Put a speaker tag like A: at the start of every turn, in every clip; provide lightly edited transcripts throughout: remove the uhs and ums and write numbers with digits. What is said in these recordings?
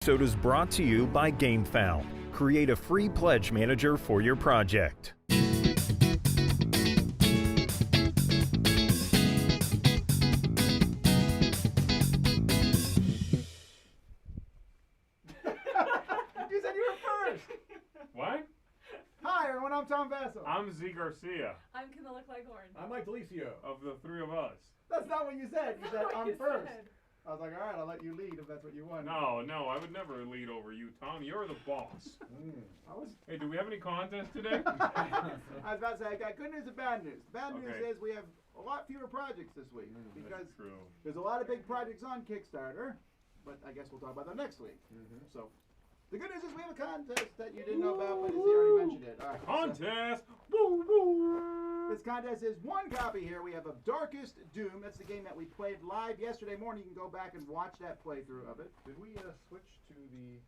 A: episode is brought to you by GameFound. Create a free pledge manager for your project.
B: You said you were first.
C: What?
B: Hi, everyone. I'm Tom Vassell.
C: I'm Z Garcia.
D: I'm Camilla Cleghorn.
E: I'm Mike Delicio.
C: Of the three of us.
B: That's not what you said. You said I'm first.
D: Said.
B: I was like, all right, I'll let you lead if that's what you want.
C: No, I would never lead over you, Tom. You're the boss. Hey, do we have any contests today?
B: I was about to say, I got good news and bad news. Bad news
C: Okay.
B: is we have a lot fewer projects this week because
C: That's true.
B: there's a lot of big projects on Kickstarter, but I guess we'll talk about them next week. So, the good news is we have a contest that you didn't know about, but Izzy already mentioned it. All right,
C: Contest!
B: This contest is one copy here. We have of Darkest Doom. That's the game that we played live yesterday morning. You can go back and watch that playthrough of it.
E: Did we switch to the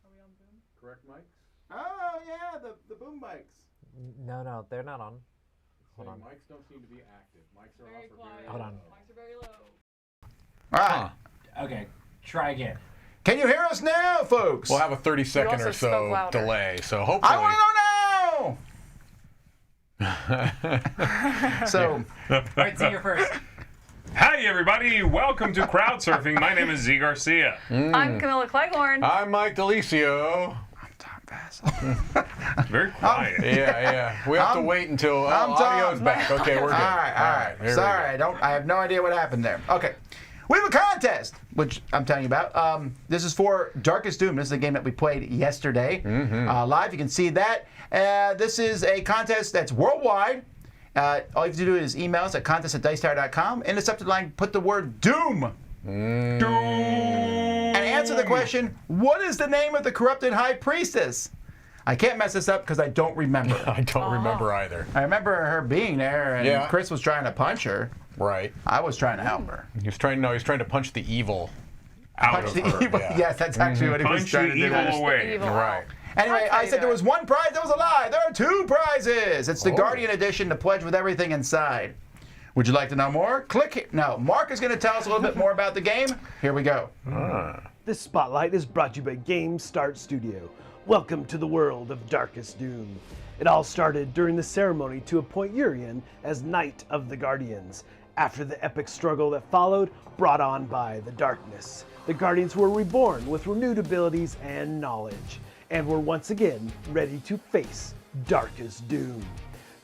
D: Are we on Boom?
E: correct mics?
B: Oh, yeah, the boom mics.
F: No, they're not on. Hold
E: Saying
F: on.
E: mics don't seem to be active. Mics are
D: Very
E: off or
D: quiet.
E: very
F: Hold on.
E: low.
D: Mics are very low.
B: All right.
F: Okay, try again.
B: Can you hear us now, folks?
E: We'll have a 30-second
D: also
E: or
D: spoke
E: so
D: louder.
E: delay, so hopefully.
B: I want to know now! So,
F: All right, so you're first.
C: Hi, everybody. Welcome to Crowdsurfing. My name is Z Garcia.
D: I'm Camilla Cleghorn.
E: I'm Mike Delicio.
B: I'm Tom Vassell.
C: Very quiet.
E: Yeah. We have to wait until
B: I'm
E: audio's
B: Tom.
E: back. Okay, we're good.
B: All right.
E: here we
B: Sorry,
E: go.
B: I have no idea what happened there. Okay. We have a contest, which I'm telling you about. This is for Darkest Doom. This is a game that we played yesterday live. You can see that. This is a contest that's worldwide. All you have to do is email us at contest@dicetower.com. In the subject line, put the word Doom. And answer the question, what is the name of the corrupted high priestess? I can't mess this up because I don't remember.
E: I don't remember either.
B: I remember her being there, and
E: Yeah.
B: Chris was trying to punch her.
E: Right.
B: I was trying to help her.
E: He was trying to punch the evil out
B: Punch
E: of
B: the
E: her.
B: evil.
E: Yeah.
B: Yes, that's actually what he was
C: Punch
B: trying
C: the
B: to do.
C: evil away.
D: Evil
E: Right.
B: Anyway, I said there was one prize. That was a lie. There are two prizes. It's the
E: Oh.
B: Guardian Edition, the pledge with everything inside. Would you like to know more? Click here. No, Mark is going to tell us a little bit more about the game. Here we go.
G: This spotlight is brought to you by Game Start Studio. Welcome to the world of Darkest Doom. It all started during the ceremony to appoint Urian as Knight of the Guardians. After the epic struggle that followed, brought on by the darkness, the Guardians were reborn with renewed abilities and knowledge, and were once again ready to face Darkest Doom.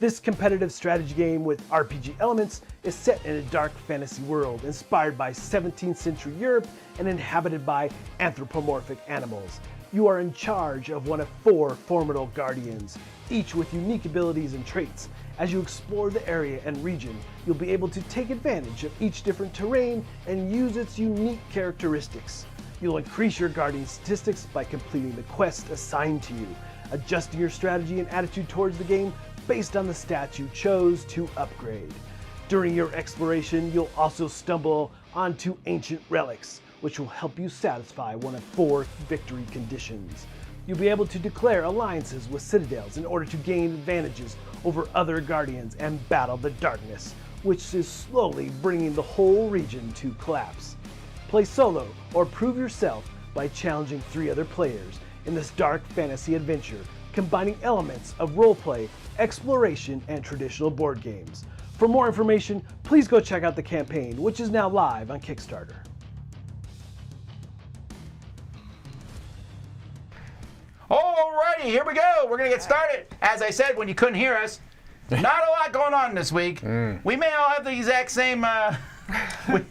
G: This competitive strategy game with RPG elements is set in a dark fantasy world inspired by 17th century Europe and inhabited by anthropomorphic animals. You are in charge of one of 4 formidable guardians, each with unique abilities and traits. As you explore the area and region, you'll be able to take advantage of each different terrain and use its unique characteristics. You'll increase your guardian statistics by completing the quest assigned to you, adjusting your strategy and attitude towards the game based on the stats you chose to upgrade. During your exploration, you'll also stumble onto ancient relics, which will help you satisfy one of 4 victory conditions. You'll be able to declare alliances with citadels in order to gain advantages over other guardians and battle the darkness, which is slowly bringing the whole region to collapse. Play solo or prove yourself by challenging 3 other players in this dark fantasy adventure, combining elements of roleplay, exploration, and traditional board games. For more information, please go check out the campaign, which is now live on Kickstarter.
B: Alrighty, here we go. We're going to get started. As I said when you couldn't hear us, not a lot going on this week. We may all have the exact same pick of the week.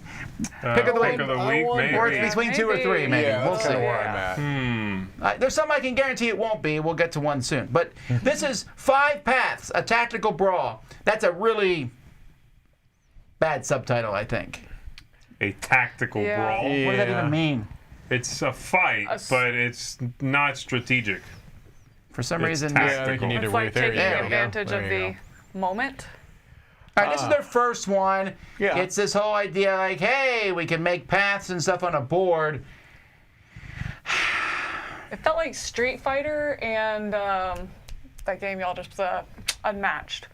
C: Pick of the week, maybe.
B: Or it's between 2 or 3, maybe.
E: Yeah,
B: We'll
E: that's
B: see.
E: kinda where I'm at.
B: There's some I can guarantee it won't be. We'll get to one soon. But this is 5 Paths, a tactical brawl. That's a really bad subtitle, I think.
C: A tactical brawl.
B: What does that even mean?
C: It's a fight, but it's not strategic.
B: For some
C: It's
B: reason,
C: tactical.
E: Yeah, I think you need to
D: It's like
E: there you
D: taking
E: go.
D: advantage
E: There
D: of
E: you
D: the moment.
B: All right, this is their first one.
E: Yeah.
B: It's this whole idea like, hey, we can make paths and stuff on a board.
D: It felt like Street Fighter and that game y'all just Unmatched.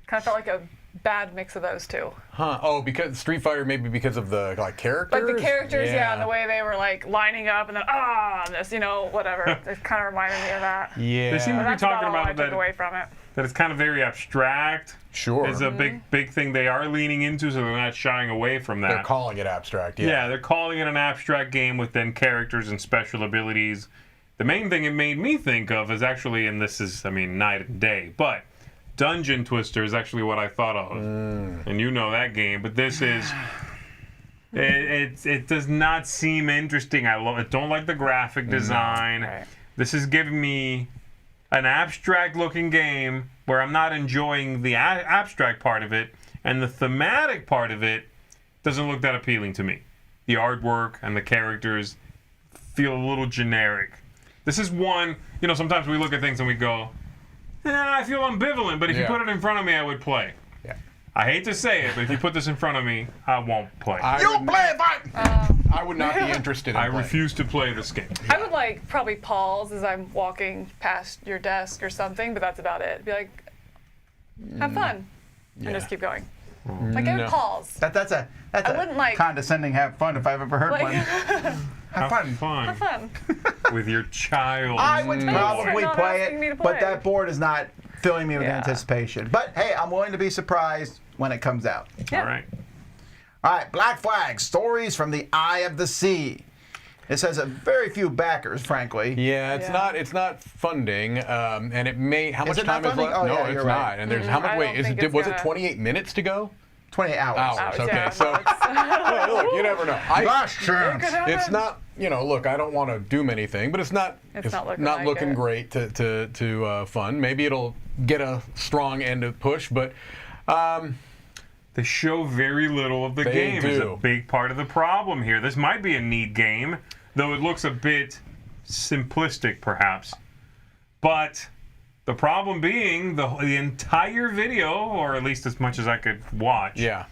D: Kind of felt like a bad mix of those two.
E: Huh? Oh, because Street Fighter, maybe because of the characters.
D: Like the characters, and the way they were like lining up, and then and this, whatever. It kind of reminded me of that.
E: Yeah.
C: They seem to be
D: That's about
C: talking
D: all I
C: about
D: took away from it.
C: that it's kind of very abstract.
E: Sure.
C: Is a big thing they are leaning into, so they're not shying away from that.
E: They're calling it abstract. Yeah.
C: Yeah, they're calling it an abstract game with then characters and special abilities. The main thing it made me think of is actually, and this is, night and day, but Dungeon Twister is actually what I thought of. And you know that game, but this is... It does not seem interesting. I don't like the graphic design.
D: Right.
C: This is giving me an abstract-looking game where I'm not enjoying the abstract part of it, and the thematic part of it doesn't look that appealing to me. The artwork and the characters feel a little generic. This is one, sometimes we look at things and we go, I feel ambivalent, but if you put it in front of me, I would play.
E: Yeah.
C: I hate to say it, but if you put this in front of me, I won't play.
E: I would not be interested in
C: I
E: playing.
C: refuse to play this game.
D: I would probably pause as I'm walking past your desk or something, but that's about it. Be like, have fun, and just keep going. Like, I would pause.
B: That's a
D: wouldn't like-
B: condescending have fun if I've ever heard one.
C: Have fun.
D: Have fun.
C: With your child.
B: I would probably
D: You're not
B: play
D: asking me to
B: it, but
D: play.
B: that board is not filling me with
D: Yeah.
B: anticipation. But hey, I'm willing to be surprised when it comes out.
D: Yeah.
C: All right.
B: All right, Black Flag, Stories from the Eye of the Sea. This has a very few backers, frankly.
E: Yeah, it's not funding, and it may. How much
B: it not
E: time is
B: funding?
E: left?
B: Oh,
E: no,
B: yeah,
E: it's
B: you're
E: not.
B: right.
E: And there's how much?
D: I
E: Wait,
D: don't
E: is
D: think
E: it?
D: it's
E: Was it
D: gonna-
E: 28 minutes to go?
B: 20 hours.
E: Hours. Okay,
D: yeah.
E: so well, look, you never know.
B: Last chance.
E: It's not. Look, I don't want to doom anything, but it's not.
D: It's not looking like
E: looking
D: it.
E: great to fund. Maybe it'll get a strong end of push, but.
C: They show very little of the
E: They
C: game. Is a
E: do.
C: big part of the problem here. This might be a neat game, though it looks a bit simplistic, perhaps. But the problem being the entire video, or at least as much as I could watch,
E: Yeah.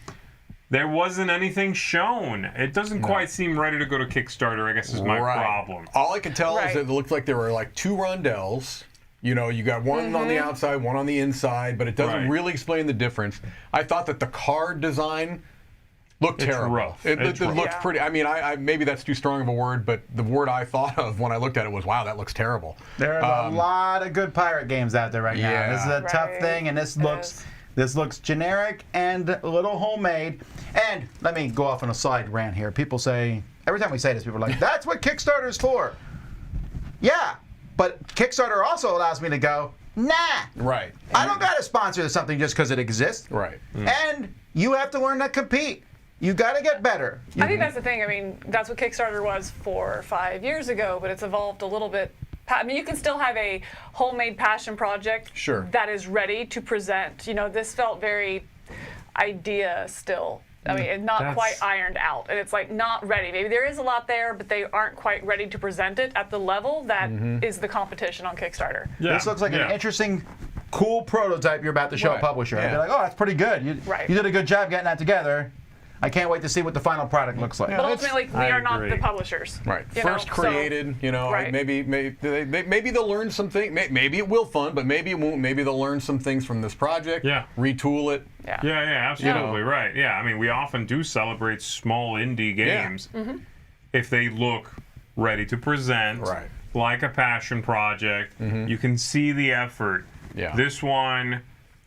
C: there wasn't anything shown. It doesn't quite seem ready to go to Kickstarter, I guess is my problem.
E: All I can tell is
D: Right.
E: that it looked like there were like two rondelles. You got one on the outside, one on the inside, but it doesn't
C: Right.
E: really explain the difference. I thought that the card design looked
C: It's
E: terrible.
C: rough.
E: It
C: It's rough.
E: looked
D: Yeah.
E: pretty. I maybe that's too strong of a word, but the word I thought of when I looked at it was, "Wow, that looks terrible."
B: There's a lot of good pirate games out there right now.
E: Yeah.
B: This is a tough
D: Right.
B: thing, and this
D: It
B: looks
D: is.
B: generic and a little homemade. And let me go off on a side rant here. People say, every time we say this, people are like, that's what Kickstarter's for. Yeah, but Kickstarter also allows me to go, nah.
E: Right.
B: I don't got to sponsor something just because it exists.
E: Right.
B: And you have to learn to compete. You got to get better.
D: I think that's the thing. That's what Kickstarter was 4 or 5 years ago, but it's evolved a little bit. You can still have a homemade passion project
E: Sure.
D: that is ready to present. This felt very idea still. And not
C: That's-
D: quite ironed out. And it's like not ready. Maybe there is a lot there, but they aren't quite ready to present it at the level that is the competition on Kickstarter.
C: Yeah.
B: This looks like
C: yeah.
B: an interesting, cool prototype you're about to show a
E: Right.
B: publisher. I'd be
E: Yeah.
B: like, oh, that's pretty good. You
D: Right.
B: did a good job getting that together. I can't wait to see what the final product looks like.
D: But
E: that's-
D: ultimately, we
C: I
D: are not
C: agree.
D: the publishers.
E: Right.
D: You know,
E: First
D: so-
E: created,
D: Right.
E: maybe they'll learn something. Maybe it will fund, but maybe it won't. Maybe they'll learn some things from this project.
C: Yeah.
E: Retool it.
D: Yeah.
C: Yeah, absolutely right. Yeah, we often do celebrate small indie games if they look ready to present,
E: Right.
C: like a passion project. You can see the effort.
E: Yeah.
C: This one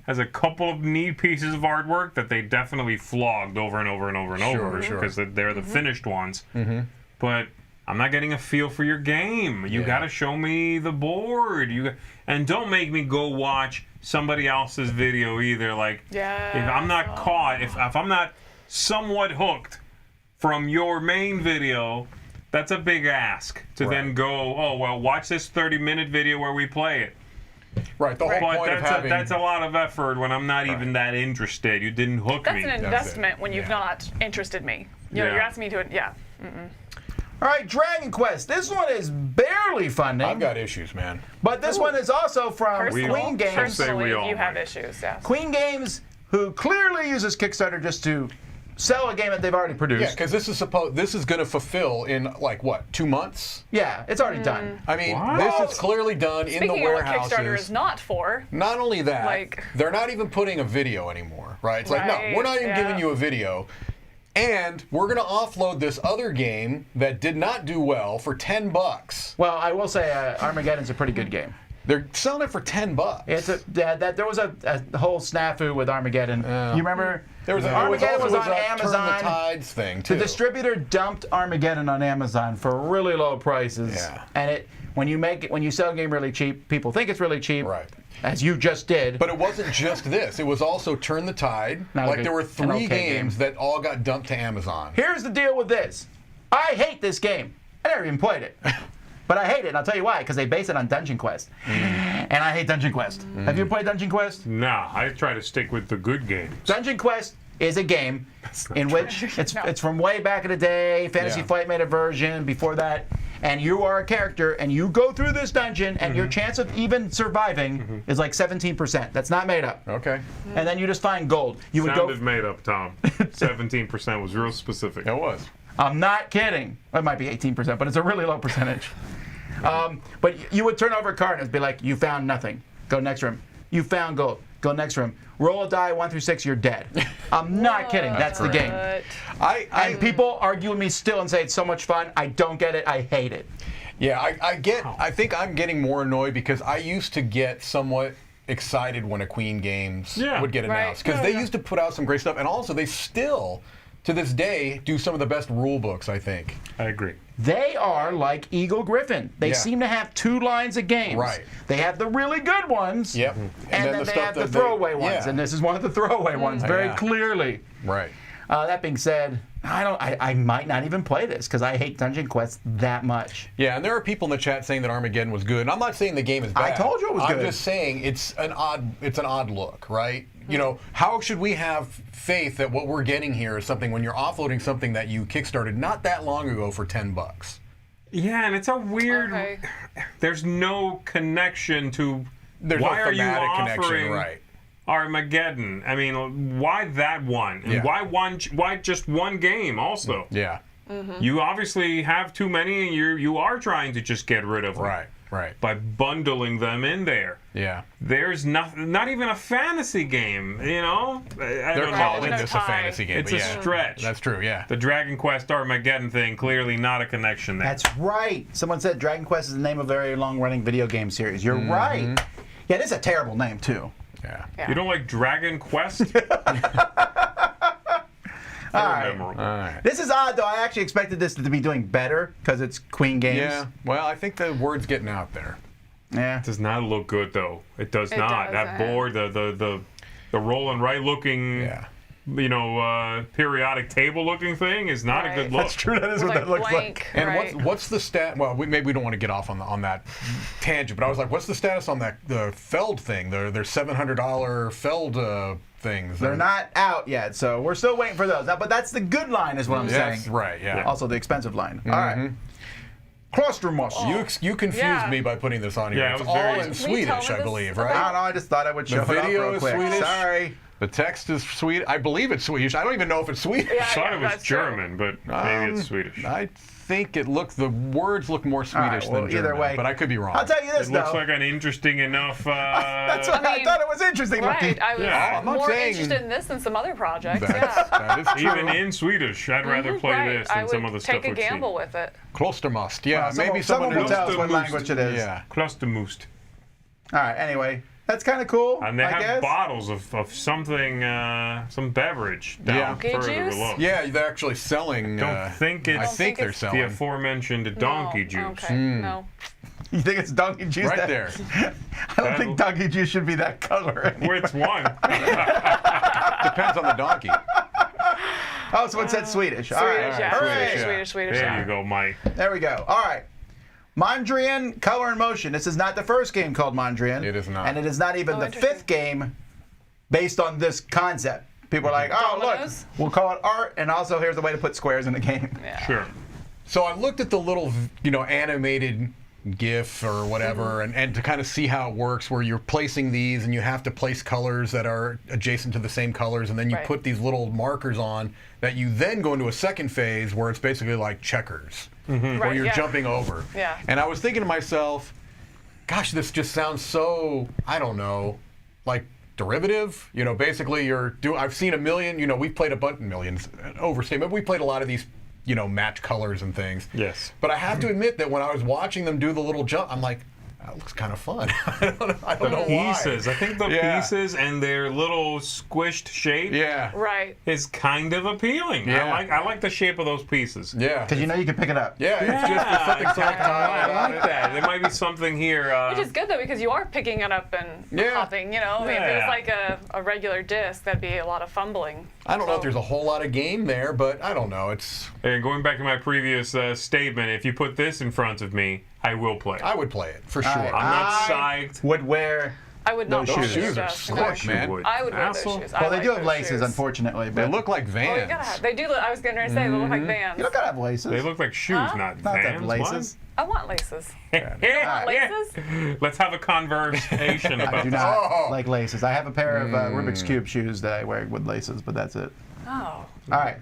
C: has a couple of neat pieces of artwork that they definitely flogged over and over and over and over
E: Sure.
C: because they're the finished ones. But I'm not getting a feel for your game. You
E: Yeah.
C: got to show me the board. And don't make me go watch somebody else's video either. Like,
D: Yes.
C: if I'm not caught, if I'm not somewhat hooked from your main video, that's a big ask to then
E: Right.
C: go, oh, well, watch this 30-minute video where we play it.
E: Right. The whole
C: But
E: point of having.
C: that's a lot of effort when I'm not even that interested. You didn't hook
D: That's
C: me.
D: an investment when you've not interested me.
C: Yeah.
D: You're asking me to,
B: All right, DragonQuest. This one is barely funding,
E: I've got issues, man.
B: but this one is also from
D: Personal,
B: Queen Games.
C: say we
D: personally,
C: all
D: you have
C: might.
D: issues, yes.
B: Queen Games, who clearly uses Kickstarter just to sell a game that they've already produced.
E: Yeah, because this is going to fulfill in like what, 2 months?
B: Yeah, it's already done.
E: I mean,
C: What?
E: this is clearly done in the
D: Speaking of what
E: warehouses.
D: Kickstarter is not for.
E: Not only that,
D: Like-
E: they're not even putting a video anymore, right? It's like, no,
D: Right,
E: we're not even
D: yeah.
E: giving you a video. And we're going to offload this other game that did not do well for $10.
B: Well, I will say Armageddon's a pretty good game.
E: They're selling it for $10.
B: It's there was a whole snafu with Armageddon. You remember?
E: There was
B: Armageddon was on
E: Turn the
B: Amazon.
E: Tides thing too.
B: The distributor dumped Armageddon on Amazon for really low prices.
E: Yeah.
B: And when you sell a game really cheap, people think it's really cheap.
E: Right.
B: As you just did.
E: But it wasn't just this. It was also Turn the Tide.
B: Not
E: like
B: okay-
E: there were
B: an
E: 3
B: okay
E: games
B: game.
E: that all got dumped to Amazon.
B: Here's the deal with this. I hate this game. I never even played it. But I hate it, and I'll tell you why, because they base it on Dungeon Quest. And I hate Dungeon Quest. Have you ever played Dungeon Quest?
C: Nah, I try to stick with the good games.
B: Dungeon Quest is a game in which it's from way back in the day. Fantasy
E: Yeah.
B: Flight made a version before that. And you are a character, and you go through this dungeon, and your chance of even surviving is like 17%. That's not made up.
E: Okay.
B: And then you just find gold. You would
C: Sounded
B: go.
C: made up, Tom. 17% was real specific.
E: It was.
B: I'm not kidding. It might be 18%, but it's a really low percentage. But you would turn over a card and it'd be like, you found nothing. Go next room. You found gold. Go next room. Roll a die 1 through 6. You're dead. I'm not kidding. That's the game.
D: But
B: And people argue with me still and say it's so much fun. I don't get it. I hate it.
E: Yeah, I think I'm getting more annoyed because I used to get somewhat excited when a Queen Games would get announced. Because they used to put out some great stuff. And also, they still, to this day, do some of the best rule books, I think.
C: I agree.
B: They are like Eagle Griffin. They seem to have 2 lines of games.
E: Right.
B: They have the really good ones.
E: Yep.
B: And then they have the throwaway ones.
E: Yeah.
B: And this is one of the throwaway ones, very
E: Yeah.
B: clearly.
E: Right.
B: That being said, I might not even play this because I hate Dungeon Quest that much.
E: Yeah, and there are people in the chat saying that Armageddon was good. And I'm not saying the game is bad.
B: I told you it was
E: I'm
B: good.
E: just saying it's an odd look, right? You know, how should we have faith that what we're getting here is something when you're offloading something that you kickstarted not that long ago for $10?
C: Yeah, and it's a weird.
D: Okay.
C: There's no connection to.
E: There's
C: why
E: no
C: are you
E: thematic connection,
C: offering
E: right?
C: Armageddon? I mean, why that one? And
E: Yeah.
C: why just one game? Also,
E: Yeah.
C: you obviously have too many, and you are trying to just get rid of them.
E: Right.
C: By bundling them in there.
E: Yeah.
C: There's not even a fantasy game. You know, I
E: They're
C: don't know.
E: calling
D: no
E: this a
D: tie.
E: fantasy game.
C: It's
E: but
C: a
E: yeah,
C: stretch.
E: That's true, yeah.
C: The Dragon Quest Armageddon thing, clearly not a connection there.
B: That's right. Someone said Dragon Quest is the name of a very long-running video game series. You're right. Yeah, this is a terrible name, too.
E: Yeah.
C: You don't like Dragon Quest?
B: All right.
C: Memorable.
E: All right.
B: This is odd, though. I actually expected this to be doing better because it's Queen Games.
E: Yeah. Well, I think the word's getting out there.
B: Yeah.
C: It does not look good though. It does
D: It
C: not. That
D: doesn't.
C: board, the roll and write looking,
E: Yeah.
C: periodic table looking thing is not a good
D: Right.
C: look.
B: That's true. That is what
D: like
B: that looks
D: blank,
B: like.
E: And
D: right?
E: what's the stat? Well, maybe we don't want to get off on that tangent, but I was like, what's the status on the Feld thing? Their $700 Feld things.
B: They're not out yet, so we're still waiting for those. But that's the good line, is what I'm
E: Yes,
B: saying.
E: right. Yeah.
B: Also, the expensive line. All right. Klostermust.
E: You confused
D: Yeah.
E: me by putting this on here.
C: Yeah, it
E: it's
C: was
E: all
C: very-
E: in
D: Can we
E: Swedish,
D: tell
E: I
D: them
E: believe,
D: this?
E: right?
B: I don't know. I just thought I would show it off
E: video
B: real
E: is
B: quick.
E: Swedish.
B: Sorry.
E: The text is Swedish. I believe it's Swedish. I don't even know if it's Swedish.
C: I thought it was
D: that's true.
C: German, but maybe it's Swedish.
E: I think the words look more
B: All
E: Swedish
B: right, well,
E: than German,
B: either way,
E: but I could be wrong.
B: I'll tell you this,
C: It looks
B: though.
C: like an interesting enough.
B: That's what I
D: mean,
B: thought it was interesting looking.
D: Right, I was
C: Yeah.
E: I'm not
D: more
E: saying-
D: interested in this than some other projects.
E: That's-
D: Yeah.
E: that is true.
C: Even in Swedish, I'd rather play
D: Right,
C: this than
D: I would
C: some of the stuff
D: take a
C: we've
D: gamble
C: seen.
D: with it.
E: Klostermust. Yeah, maybe
B: someone will
E: knows.
B: tell us what
C: Klostermust.
B: language it is.
E: Yeah.
C: Klostermust.
B: All right. Anyway, that's kind of cool.
C: And they
B: I
C: have
B: guess.
C: bottles of something, some beverage down
E: Yeah.
D: Donkey
C: further
D: juice?
C: below.
E: Yeah, they're actually selling.
C: Don't think it's
E: I think they're
D: it's
E: selling.
C: the aforementioned donkey
D: No.
C: juice.
D: Okay, no.
B: You think it's donkey juice?
E: Right
B: That-
E: there.
B: I don't think donkey juice should be that color.
C: Which one?
E: Depends on the donkey.
B: Oh, so it said Swedish. All right.
D: Swedish, yeah.
B: Hooray.
D: Swedish,
C: There
D: yeah.
C: you go, Mike.
B: There we go. All right. Mondrian Color and Motion. This is not the first game called Mondrian.
E: It is not.
B: And it is not even
D: Oh,
B: the
D: interesting.
B: fifth game based on this concept. People are like, oh, look,
D: Dominoes?
B: we'll call it art, and also here's a way to put squares in the game.
D: Yeah.
C: Sure.
E: So I looked at the little, animated GIF or whatever, and to kind of see how it works, where you're placing these and you have to place colors that are adjacent to the same colors, and then you put these little markers on that you then go into a second phase where it's basically like checkers, where you're jumping over.
D: Yeah.
E: And I was thinking to myself, gosh, this just sounds so, I don't know, like derivative. You know, basically I've seen a million, you know, we've played a bunch, millions, overstatement, we played a lot of these, you know, match colors and things.
C: Yes.
E: But I have to admit that when I was watching them do the little jump, I'm like, that looks kind of fun. I don't know
C: Pieces.
E: why.
C: I think the pieces and their little squished shape is kind of appealing.
E: Yeah.
C: I like the shape of those pieces.
E: Yeah.
B: Because you know you can pick it up.
E: Yeah, it's just there's something tactile
C: I
E: about
C: like
E: it.
C: that. There might be something here.
D: Which is good though, because you are picking it up and hopping. You know, I mean, if it was like a regular disc, that'd be a lot of fumbling.
E: I don't know if there's a whole lot of game there, but I don't know. It's.
C: And going back to my previous statement, if you put this in front of me, I will play.
E: I would play it for sure.
B: right.
C: I'm not psyched.
B: Would wear.
D: I would not
B: Those
D: wear
B: shoes
D: those
E: are
D: shoes.
E: slick, man.
D: I would wear those
C: Asshole.
D: shoes.
B: Well, they
D: like
B: do have
D: those
B: laces,
D: shoes.
B: unfortunately.
E: They
B: But
E: look like
D: Oh, you
E: Vans.
D: gotta have. They do. I was going to say they look like Vans.
B: you don't gotta have laces.
C: They look like shoes,
D: Huh?
C: not
B: not
C: Vans.
B: have laces.
D: I want laces.
C: What?
D: Laces?
C: Let's have a conversation
B: I
C: about
B: do
C: that.
B: not like laces. I have a pair of Rubik's Cube shoes that I wear with laces, but that's it.
D: Oh.
B: All right.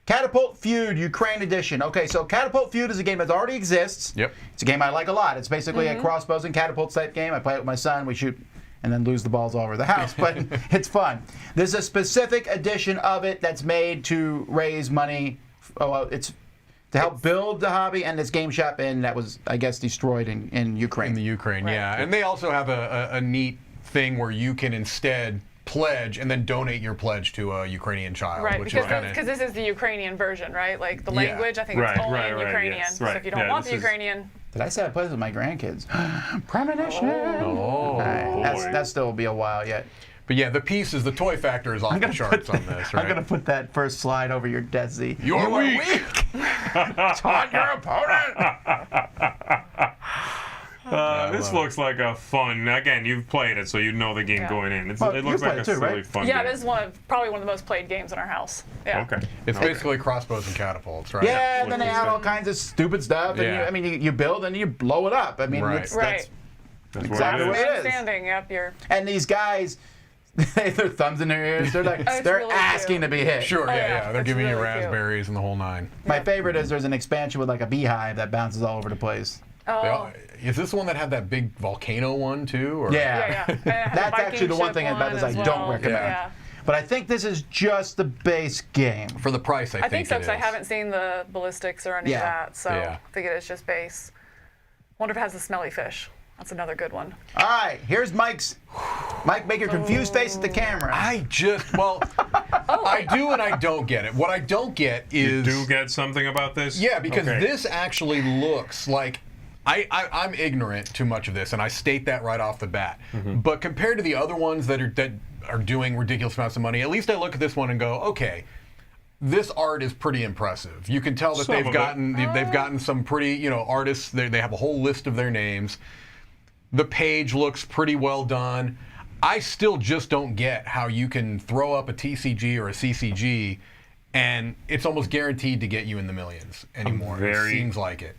B: Catapult Feud, Ukraine edition. Okay, so Catapult Feud is a game that already exists.
E: Yep.
B: It's a game I like a lot. It's basically a crossbows and catapults type game. I play it with my son. We shoot and then lose the balls all over the house, but it's fun. There's a specific edition of it that's made to raise money. It's to help build the hobby and this game shop, and that was, I guess, destroyed in Ukraine.
E: In the Ukraine, yeah. And they also have a neat thing where you can instead pledge and then donate your pledge to a Ukrainian child,
D: Right,
E: which is kind
D: because this is the Ukrainian version, right? Like the
E: Yeah.
D: language, I think it's only in Ukrainian.
C: yes,
D: So if you don't want the Ukrainian,
B: Did I say I played with my grandkids? Premonition.
E: Oh,
B: That still will be a while yet.
E: But yeah, the pieces, the toy factor is off the charts on this, right?
B: I'm gonna put that first slide over your Desi.
E: You are weak.
B: Taunt your opponent.
C: This looks like a fun. Again, you've played it, so you know the game going in.
B: Well,
C: it
B: you
C: looks like
B: played
C: a
B: it too,
C: silly
B: right?
C: fun
D: yeah,
C: game.
D: this is probably one of the most played games in our house. Yeah.
C: Okay.
E: It's basically crossbosbows and catapults, right?
B: Yeah, and then they have all kinds of stupid stuff. And
E: Yeah.
B: you build and you blow it up. I mean,
E: Right.
D: Right.
C: That's
B: exactly
C: what
B: what
C: it
B: it
C: is.
B: is.
D: Standing, yep, you're.
B: And these guys, they have their thumbs in their ears. They're like,
D: it's
B: they're
D: really
B: asking
D: cute.
B: to be hit.
E: Sure,
D: Oh,
E: yeah,
D: yeah,
E: They're
D: it's
E: giving you
D: really cute.
E: raspberries and the whole nine.
B: My favorite is there's an expansion with like a beehive that bounces all over the place.
D: Oh.
E: Is this the one that had that big volcano one too? Or?
B: Yeah.
D: Yeah. And
B: That's
D: Viking
B: actually the one
D: ship
B: thing about this I
D: as
B: don't
D: well.
B: recommend.
D: Yeah.
B: But I think this is just the base game.
E: For the price, I
D: I think so,
E: it
D: because I
E: is.
D: haven't seen the ballistics or any
B: Yeah.
D: of that, so
E: Yeah.
D: I think it is just base. Wonder if it has the smelly fish. That's another good one.
B: All right, here's Mike's. Mike, make your confused face at the camera.
E: I do and I don't get it. What I don't get is...
C: You do get something about this?
E: Yeah, because
C: Okay.
E: this actually looks like... I'm ignorant to much of this, and I state that right off the bat. But compared to the other ones that are doing ridiculous amounts of money, at least I look at this one and go, okay, this art is pretty impressive. You can tell that
C: Some of
E: they've
C: it.
E: gotten some pretty, artists. They have a whole list of their names. The page looks pretty well done. I still just don't get how you can throw up a TCG or a CCG and it's almost guaranteed to get you in the millions anymore. It
C: very-
E: seems like it.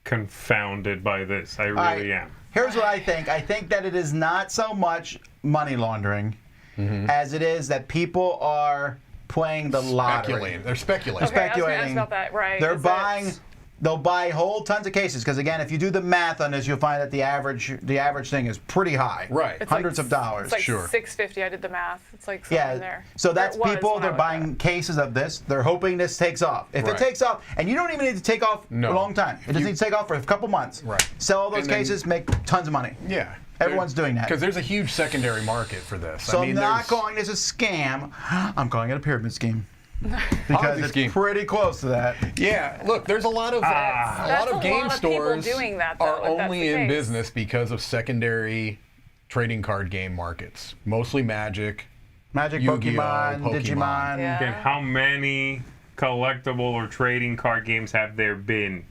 C: Confounded by this. I really am.
B: Here's what I think. I think that it is not so much money laundering as it is that people are playing the lottery.
E: They're speculating.
D: Okay, I was gonna ask
B: Speculating.
D: about that, right.
B: They're
D: is
B: buying.
D: it-
B: They'll buy whole tons of cases because again, if you do the math on this, you'll find that the average thing is pretty high.
E: Right.
D: It's
B: Hundreds
D: like-
B: of dollars.
D: It's like
E: Sure.
D: $650. I did the math. It's like somewhere in
B: Yeah.
D: there.
B: So that's
D: Or it was
B: people.
D: when I
B: They're
D: was
B: buying
D: there.
B: cases of this. They're hoping this takes off. If
E: Right.
B: it takes off, and you don't even need to take off
E: No.
B: a long time. It just needs to take off for a couple months.
E: Right.
B: Sell all those
E: And then-
B: cases, make tons of money.
E: Yeah.
B: Everyone's doing that.
E: Because there's a huge secondary market for this.
B: So
E: I mean,
B: I'm not
E: there's-
B: calling this a scam. I'm calling it a pyramid scheme. Because
E: Ponzi
B: it's
E: scheme.
B: pretty close to that.
E: Yeah, look, there's a lot of
D: That's a
E: game
D: lot of people
E: stores
D: doing that, though,
E: are
D: if that's
E: only
D: the
E: in
D: case.
E: business because of secondary trading card game markets. Mostly Magic.
B: Magic,
E: Yu-Gi-Oh,
B: Pokemon,
E: Pokemon.
B: Digimon.
D: Yeah.
C: Again, how many collectible or trading card games have there been?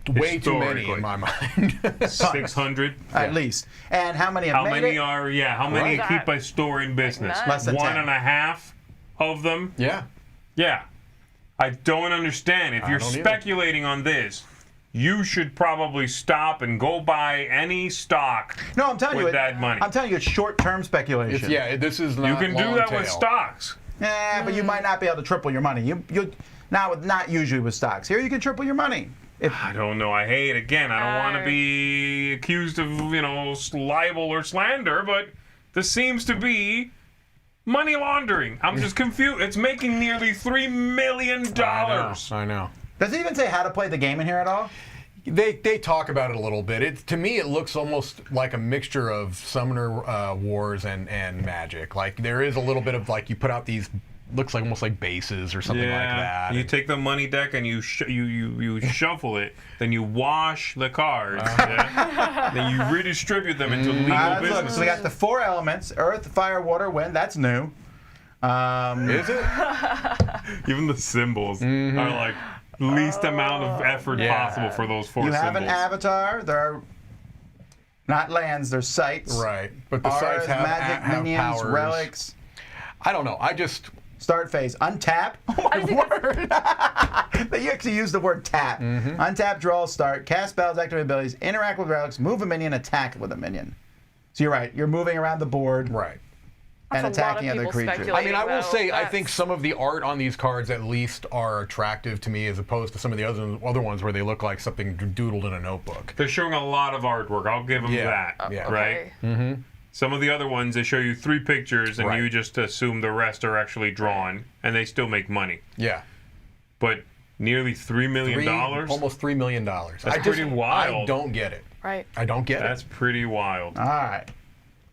E: Way too many
C: Historically.
E: in my mind.
C: 600?
B: At least. And how many have
C: How
B: made
C: many
B: it?
C: how many
D: Right.
C: keep a store in business?
D: none.
B: Less than 10.
C: 1.5 of them?
E: Yeah.
C: Yeah. I don't understand. If you're
E: don't either.
C: speculating on this, you should probably stop and go buy any stock.
B: No, I'm telling you,
C: with that money.
B: I'm telling you, it's short-term speculation.
E: This is not
C: You can do
E: long
C: that
E: tail.
C: with stocks.
B: Yeah, but you might not be able to triple your money. You not usually with stocks. Here you can triple your money.
C: I don't know. I hate again. I don't want to be accused of libel or slander, but this seems to be money laundering. I'm just confused. It's making nearly $3 million.
E: I know.
B: Does it even say how to play the game in here at all?
E: They talk about it a little bit. To me, it looks almost like a mixture of Summoner Wars and Magic. Like there is a little bit of like you put out these. Looks like almost like bases or something like that.
C: You take the money deck and you shuffle it, then you wash the cards, then you redistribute them into legal business.
B: Look, so we got the 4 elements: earth, fire, water, wind. That's new.
E: Is it?
C: Even the symbols are like least amount of effort possible for those 4
B: You
C: symbols.
B: have an avatar. There are not lands. There's sites.
E: Right, but the
B: Auras,
E: sites have
B: magic minions,
E: powers.
B: relics.
E: I don't know. I just.
B: Start phase. Untap. Oh, my word. They actually use the word tap. Untap, draw, start, cast spells, activate abilities, interact with relics, move a minion, attack with a minion. So you're right. You're moving around the board.
E: Right.
B: And
D: That's a lot of
B: attacking other
D: people
B: creatures.
D: speculating.
E: I mean, I will
D: Well,
E: say, I
D: that's-
E: think some of the art on these cards at least are attractive to me as opposed to some of the other ones where they look like something doodled in a notebook.
C: They're showing a lot of artwork. I'll give them that.
E: Yeah.
C: Right?
D: Okay.
C: Some of the other ones, they show you 3 pictures and
E: Right.
C: you just assume the rest are actually drawn, and they still make money.
E: Yeah.
C: But nearly $3 million?
E: Almost $3 million.
C: That's
E: I
C: pretty wild.
E: I don't get it.
D: Right.
E: I don't get
C: That's pretty wild.
B: All right.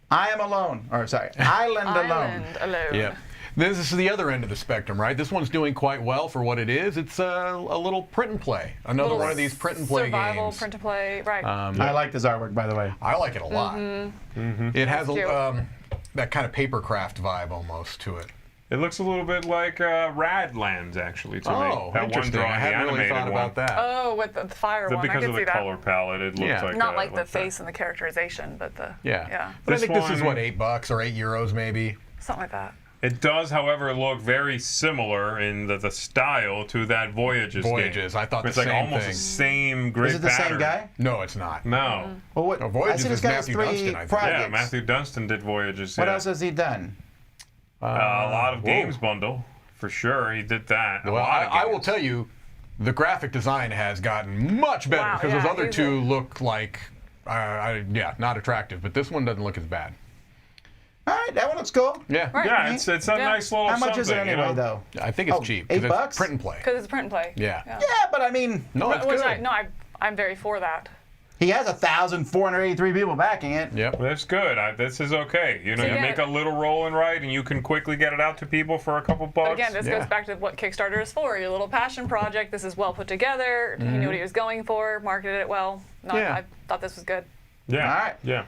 B: I am alone. Or, sorry, Island alone.
D: Island alone.
E: it. Yeah. This is the other end of the spectrum, right? This one's doing quite well for what it is. It's a little print and play. Another
D: Little
E: one of these print and play
D: survival,
E: games.
D: print and play. Right.
B: I like this artwork, by the way.
E: I like it a lot. It has
D: cute.
E: that kind of papercraft vibe almost to it.
C: It looks a little bit like Radlands, actually, to me.
E: Oh,
C: That one
E: interesting.
C: drawing,
E: I
C: the
E: hadn't really
C: animated
E: thought
C: one.
E: about that.
D: Oh, with the fire one. I
C: Because
D: can
C: of
D: see
C: the
D: that.
C: color palette, it looks
E: Yeah.
C: like
D: Not like the
C: that.
D: face and the characterization, but the
E: Yeah. But
C: This
E: I think this is
C: one-
E: what, $8 or €8 maybe.
D: something like that.
C: It does, however, look very similar in the style to that Voyages game.
E: Voyages, I thought
C: It's
E: the
C: like
E: same
C: almost
E: thing.
C: the same grid
B: Is it the
C: pattern.
B: same guy?
E: No, it's not.
C: No.
B: Well, what?
E: No, Voyages
B: I see this
E: is
B: guy has
E: Matthew
B: 3
E: Dunstan, I think.
B: projects.
C: Yeah, Matthew Dunstan did Voyages.
B: What
C: yeah.
B: else has he done?
C: A lot of
E: whoa.
C: games bundle, for sure. He did that. A
E: Well,
C: lot of
E: I will
C: games.
E: tell you, the graphic design has gotten much better
D: Wow,
E: because those
D: yeah,
E: other
D: he's
E: two
D: a-
E: look like, not attractive. But this one doesn't look as bad.
B: All right, that one looks cool.
E: Yeah.
D: Right.
C: Yeah, it's a
D: Yeah.
C: nice little
B: How much is it
C: something,
B: anyway,
C: you know?
B: though?
E: I think it's
B: Oh,
E: cheap.
B: $8?
E: It's print and play.
D: Because it's print and play.
E: Yeah.
B: Yeah, but I mean,
E: No, it's
D: Which
E: good.
D: I'm very for that.
B: he has 1,483 people backing it.
E: Yep.
C: That's good. This is okay. You know,
D: So
C: you
D: yeah.
C: make a little roll and write, and you can quickly get it out to people for a couple bucks.
D: But again, this
E: Yeah.
D: goes back to what Kickstarter is for. Your little passion project. This is well put together. He knew what he was going for. Marketed it well. No,
E: Yeah.
D: I thought this was good.
C: Yeah.
B: All right.
C: Yeah.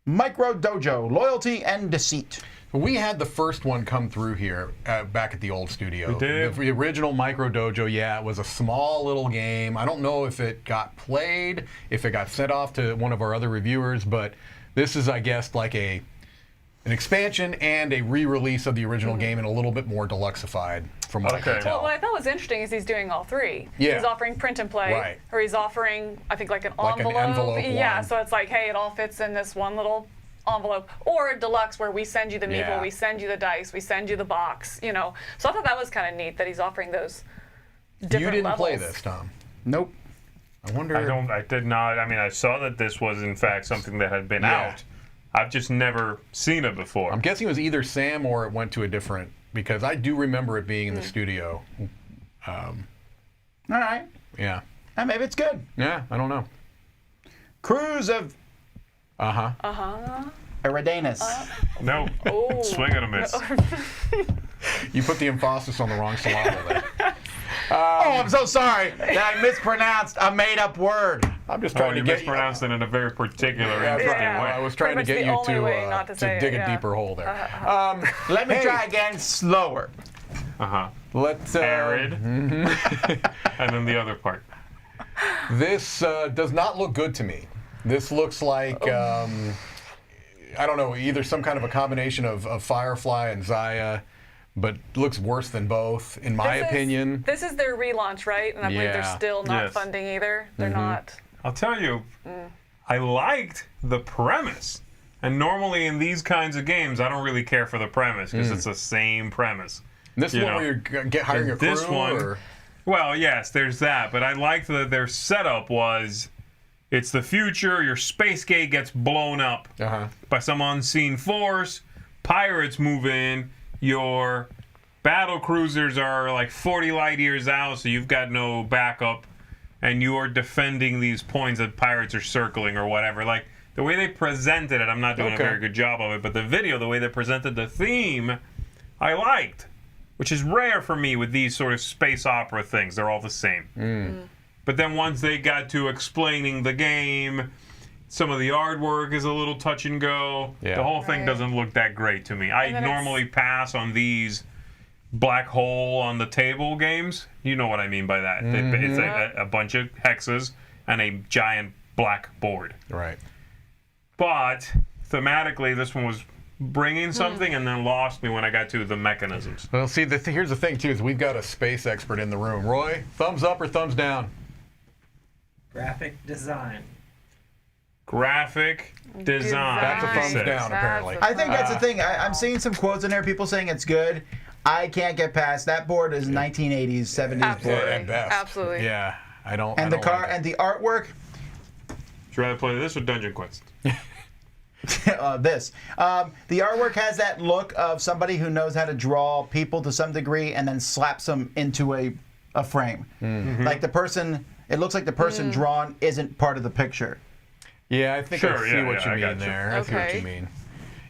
B: Micro Dojo, Loyalty and Deceit.
E: We had the first one come through here back at the old studio.
C: We did.
E: The original Micro Dojo, yeah, it was a small little game. I don't know if it got played, if it got sent off to one of our other reviewers, but this is, I guess, like an expansion and a re-release of the original game and a little bit more deluxeified, from what I
C: Okay.
E: can tell.
D: Well, what I thought was interesting is he's doing all 3.
E: Yeah.
D: He's offering print and play,
E: Right.
D: or he's offering, I think, like an
E: Like an
D: envelope.
E: envelope
D: Yeah,
E: one.
D: so it's like, hey, it all fits in this one little envelope, or a deluxe where we send you the meeple,
E: Yeah.
D: we send you the dice, we send you the box. You know, so I thought that was kind of neat that he's offering those different
E: You didn't
D: levels.
E: play this, Tom.
B: Nope.
E: I wonder.
C: I did not. I mean, I saw that this was, in fact, something that had been
E: Yeah.
C: out. I've just never seen it before.
E: I'm guessing it was either Sam or it went to a different, because I do remember it being in the studio.
B: All right.
E: Yeah.
B: Maybe it's good.
E: Yeah, I don't know.
B: Cruise of
E: Uh-huh.
B: Eridanus.
C: No.
D: Oh.
C: Swing and a miss.
E: You put the emphasis on the wrong syllable there.
B: Oh, I'm so sorry that I mispronounced a made-up word.
E: I'm just
C: Oh,
E: trying
C: you
E: to get you.
C: mispronounced it in a very particular,
E: That's
C: interesting
D: Yeah.
E: right. I
C: way.
E: was trying to
D: Pretty
E: get
D: much the
E: you
D: only way not to say it,
E: dig a
D: yeah.
E: deeper hole there.
B: Let me
E: Hey.
B: try again slower.
C: Uh-huh.
E: Let's.
C: Arid. And then the other part.
E: This does not look good to me. This looks like I don't know, either some kind of a combination of Firefly and Zaya, but looks worse than both, in my opinion.
D: This is their relaunch, right? And I believe they're still not funding either. They're not.
C: I'll tell you, I liked the premise. And normally in these kinds of games, I don't really care for the premise because it's the same premise.
E: This one where you're hiring a crew?
C: This one, well, yes, there's that. But I liked that their setup was, it's the future, your space gate gets blown up by some unseen force, pirates move in, your battle cruisers are like 40 light years out, so you've got no backup, and you are defending these points that pirates are circling or whatever. Like, the way they presented it, I'm not doing a very good job of it, but the video, the way they presented the theme, I liked, which is rare for me with these sort of space opera things. They're all the same. But then once they got to explaining the game, some of the artwork is a little touch and go. The whole thing doesn't look that great to me. I normally pass on these black hole on the table games. You know what I mean by that. It's a bunch of hexes and a giant black board.
E: Right.
C: But thematically, this one was bringing something and then lost me when I got to the mechanisms.
E: Well, see, here's the thing, too, is we've got a space expert in the room. Roy, thumbs up or thumbs down?
F: Graphic design.
C: Graphic design.
E: That's a thumbs down, apparently.
B: I think that's the thing. I'm seeing some quotes in there, people saying it's good. I can't get past that board is 1980s, 70s board.
E: At best.
D: Absolutely.
E: Yeah, I don't.
B: And
E: I don't like it.
B: and the artwork.
C: Would you rather play this or Dungeon Quest?
B: The artwork has that look of somebody who knows how to draw people to some degree and then slaps them into a frame. Like the person, it looks like the person drawn isn't part of the picture.
E: Yeah, I think I see what you mean there. I see what you mean.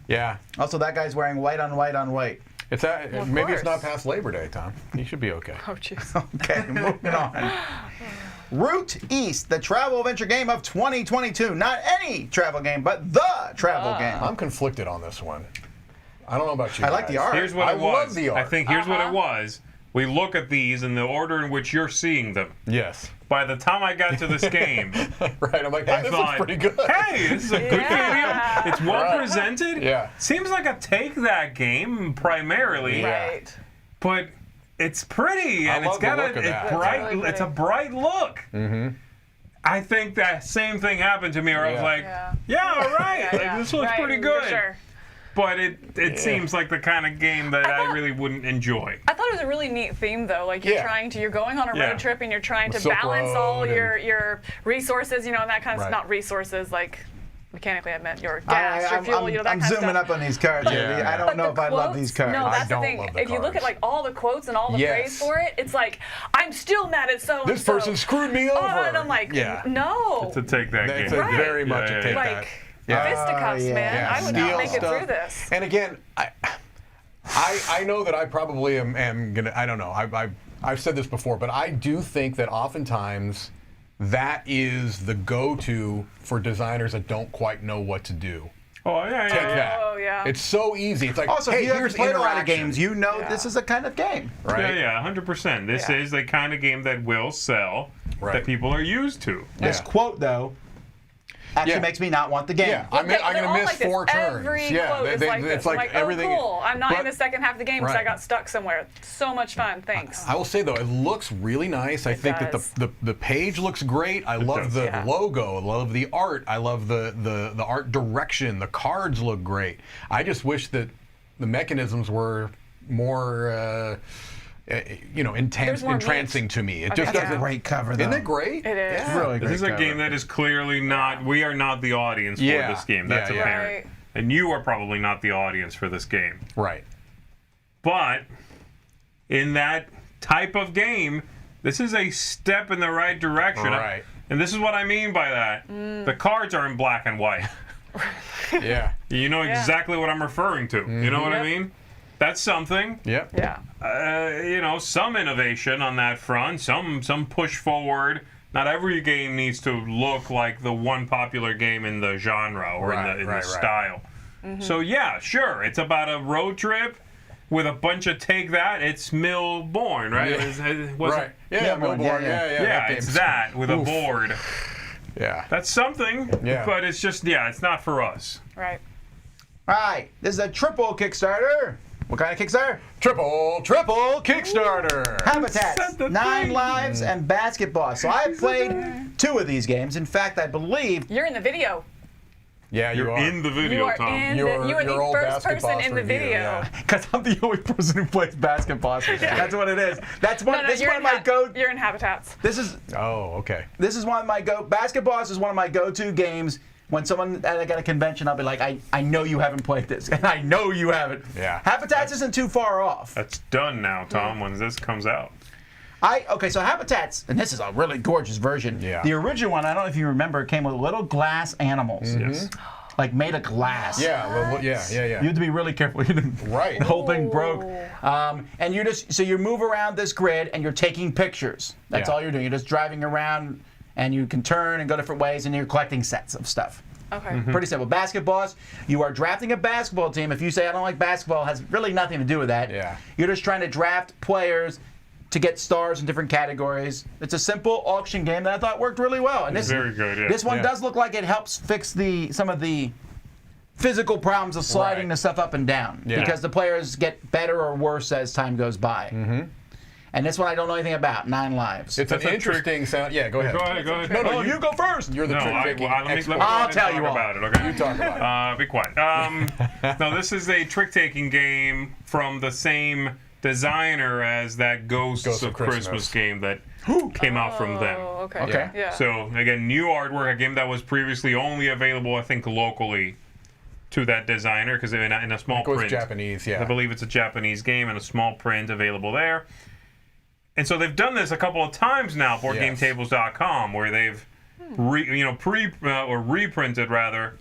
E: Yeah.
B: Also, that guy's wearing white on white on white.
E: It's maybe it's not past Labor Day, Tom. You should be okay.
D: Oh, jeez.
B: Okay, moving on. Route East, the travel adventure game of 2022. Not any travel game, but the travel game.
E: I'm conflicted on this one. I don't know about you.
B: I like the art.
C: Here's what it was.
E: love the art.
C: I think here's what it was. We look at these in the order in which you're seeing them.
E: Yes.
C: By the time I got to this game,
E: right, I'm like, hey, this looks pretty good.
C: Hey, this is a good game. It's well presented.
E: Yeah.
C: Seems like a take that game primarily.
D: Right.
C: But it's pretty and it's got it's a bright look. I think that same thing happened to me where I was like, all right, like, this looks pretty good.
D: For sure.
C: But it seems like the kind of game that I really wouldn't enjoy.
D: I thought it was a really neat theme, though. Like you're going on a road trip and you're trying to
E: Silk
D: balance
E: Road
D: all your resources, and that kind of not resources like mechanically I meant your gas, your fuel, that kind of stuff.
B: I'm zooming up on these cards. I don't know if I love these cards.
D: No, that's the thing. If you look at like all the quotes and all the praise for it, it's like I'm still mad at so and so.
E: This person screwed me over.
D: And I'm like, no.
C: To take that game.
E: It's very much a take that.
D: Fisticuffs, man. I would not make it through this.
E: And again, I know that I probably am gonna. I don't know. I've said this before, but I do think that oftentimes that is the go-to for designers that don't quite know what to do.
C: Oh yeah,
E: Take that.
D: Oh yeah.
E: It's so easy. It's like,
B: also,
E: hey,
B: if you
E: here's
B: have played a lot of
E: interaction.
B: games, you know this is a kind of game.
E: Right?
C: Yeah, 100%. This is the kind of game that will sell, that people are used to.
B: This quote, though, actually makes me not want the game.
E: Yeah, I'm going to miss 4 turns.
D: Every quote is like this.
E: It's like everything.
D: Oh, cool. I'm not in the second half of the game because I got stuck somewhere. So much fun. Thanks.
E: I will say, though, it looks really nice. I think that the page looks great. I love the logo. I love the art. I love the art direction. The cards look great. I just wish that the mechanisms were more... entrancing to me. It just does a
B: great cover, though.
E: Isn't it great?
D: It is.
E: Yeah.
B: Really great
C: This is a game that is clearly not. We are not the audience for this game. That's apparent. And you are probably not the audience for this game.
E: Right.
C: But in that type of game, this is a step in the right direction.
E: Right.
C: And this is what I mean by that. The cards are in black and white.
E: Yeah.
C: You know exactly what I'm referring to. You know what I mean? That's something.
E: Yep.
D: Yeah.
C: Some innovation on that front, some push forward. Not every game needs to look like the one popular game in the genre or in the style. So yeah, sure, it's about a road trip with a bunch of take that. It's Millborn, right?
E: Yeah. Millborn.
C: Yeah, it's that with a board.
E: Yeah.
C: That's something. Yeah. But it's just it's not for us.
D: Right.
B: All right, this is a triple Kickstarter. What kind of Kickstarter?
E: Triple Kickstarter.
B: Habitats, 9 Lives, and Basketboss. So I've played 2 of these games. In fact, I believe
D: You're in the video.
E: Yeah, you
C: You're
E: are.
C: in the video,
D: You are
C: Tom.
D: in
E: Your-
D: you are
E: your
D: the
E: old
D: first person
E: Basketboss
D: in the
E: review,
D: video.
E: yeah.
B: because I'm the only person who plays Basketboss. That's what it is. That's one.
D: No,
B: this is
D: you're
B: one
D: in
B: of my go.
D: You're in Habitats.
B: This is
E: Oh, okay.
B: one of my go. Basketboss is one of my go-to games. When someone at a convention, I'll be like, I know you haven't played this, and I know you haven't.
E: Yeah.
B: Habitats isn't too far off.
C: That's done now, Tom, when this comes out.
B: Okay, so Habitats, and this is a really gorgeous version.
E: Yeah.
B: The original one, I don't know if you remember, came with little glass animals.
C: Yes.
B: Like made of glass.
E: Yeah, well, yeah.
B: You have to be really careful.
E: Right.
B: The whole thing broke. And you move around this grid and you're taking pictures. That's
E: Yeah.
B: all you're doing. You're just driving around and you can turn and go different ways and you're collecting sets of stuff.
D: Okay.
B: Pretty simple. Basketboss, you are drafting a basketball team. If you say I don't like basketball, it has really nothing to do with that.
E: Yeah.
B: You're just trying to draft players to get stars in different categories. It's a simple auction game that I thought worked really well. And
C: It's very good, yeah.
B: This one
E: Yeah.
B: does look like it helps fix some of the physical problems of sliding
E: Right.
B: the stuff up and down
E: Yeah.
B: because the players get better or worse as time goes by. And this one I don't know anything about. 9 Lives.
E: It's an
C: That's a
E: interesting sound. Yeah, go ahead.
C: Go ahead.
E: No,
B: you go first.
E: You're the
C: No,
E: trick-taking
C: let me
E: expert.
C: go ahead
B: I'll
C: and
B: tell
C: talk
B: you all.
C: about it, okay?
E: You talk about it.
C: Be quiet. No, this is a trick-taking game from the same designer as that Ghosts of Christmas game that came out from them.
D: Oh, okay.
B: Okay.
D: Yeah.
C: So, again, new artwork, a game that was previously only available, I think, locally to that designer, because in a small
E: It was
C: print.
E: Japanese, yeah.
C: I believe it's a Japanese game and a small print available there. And so they've done this a couple of times now, BoardGameTables.com, where they've reprinted rather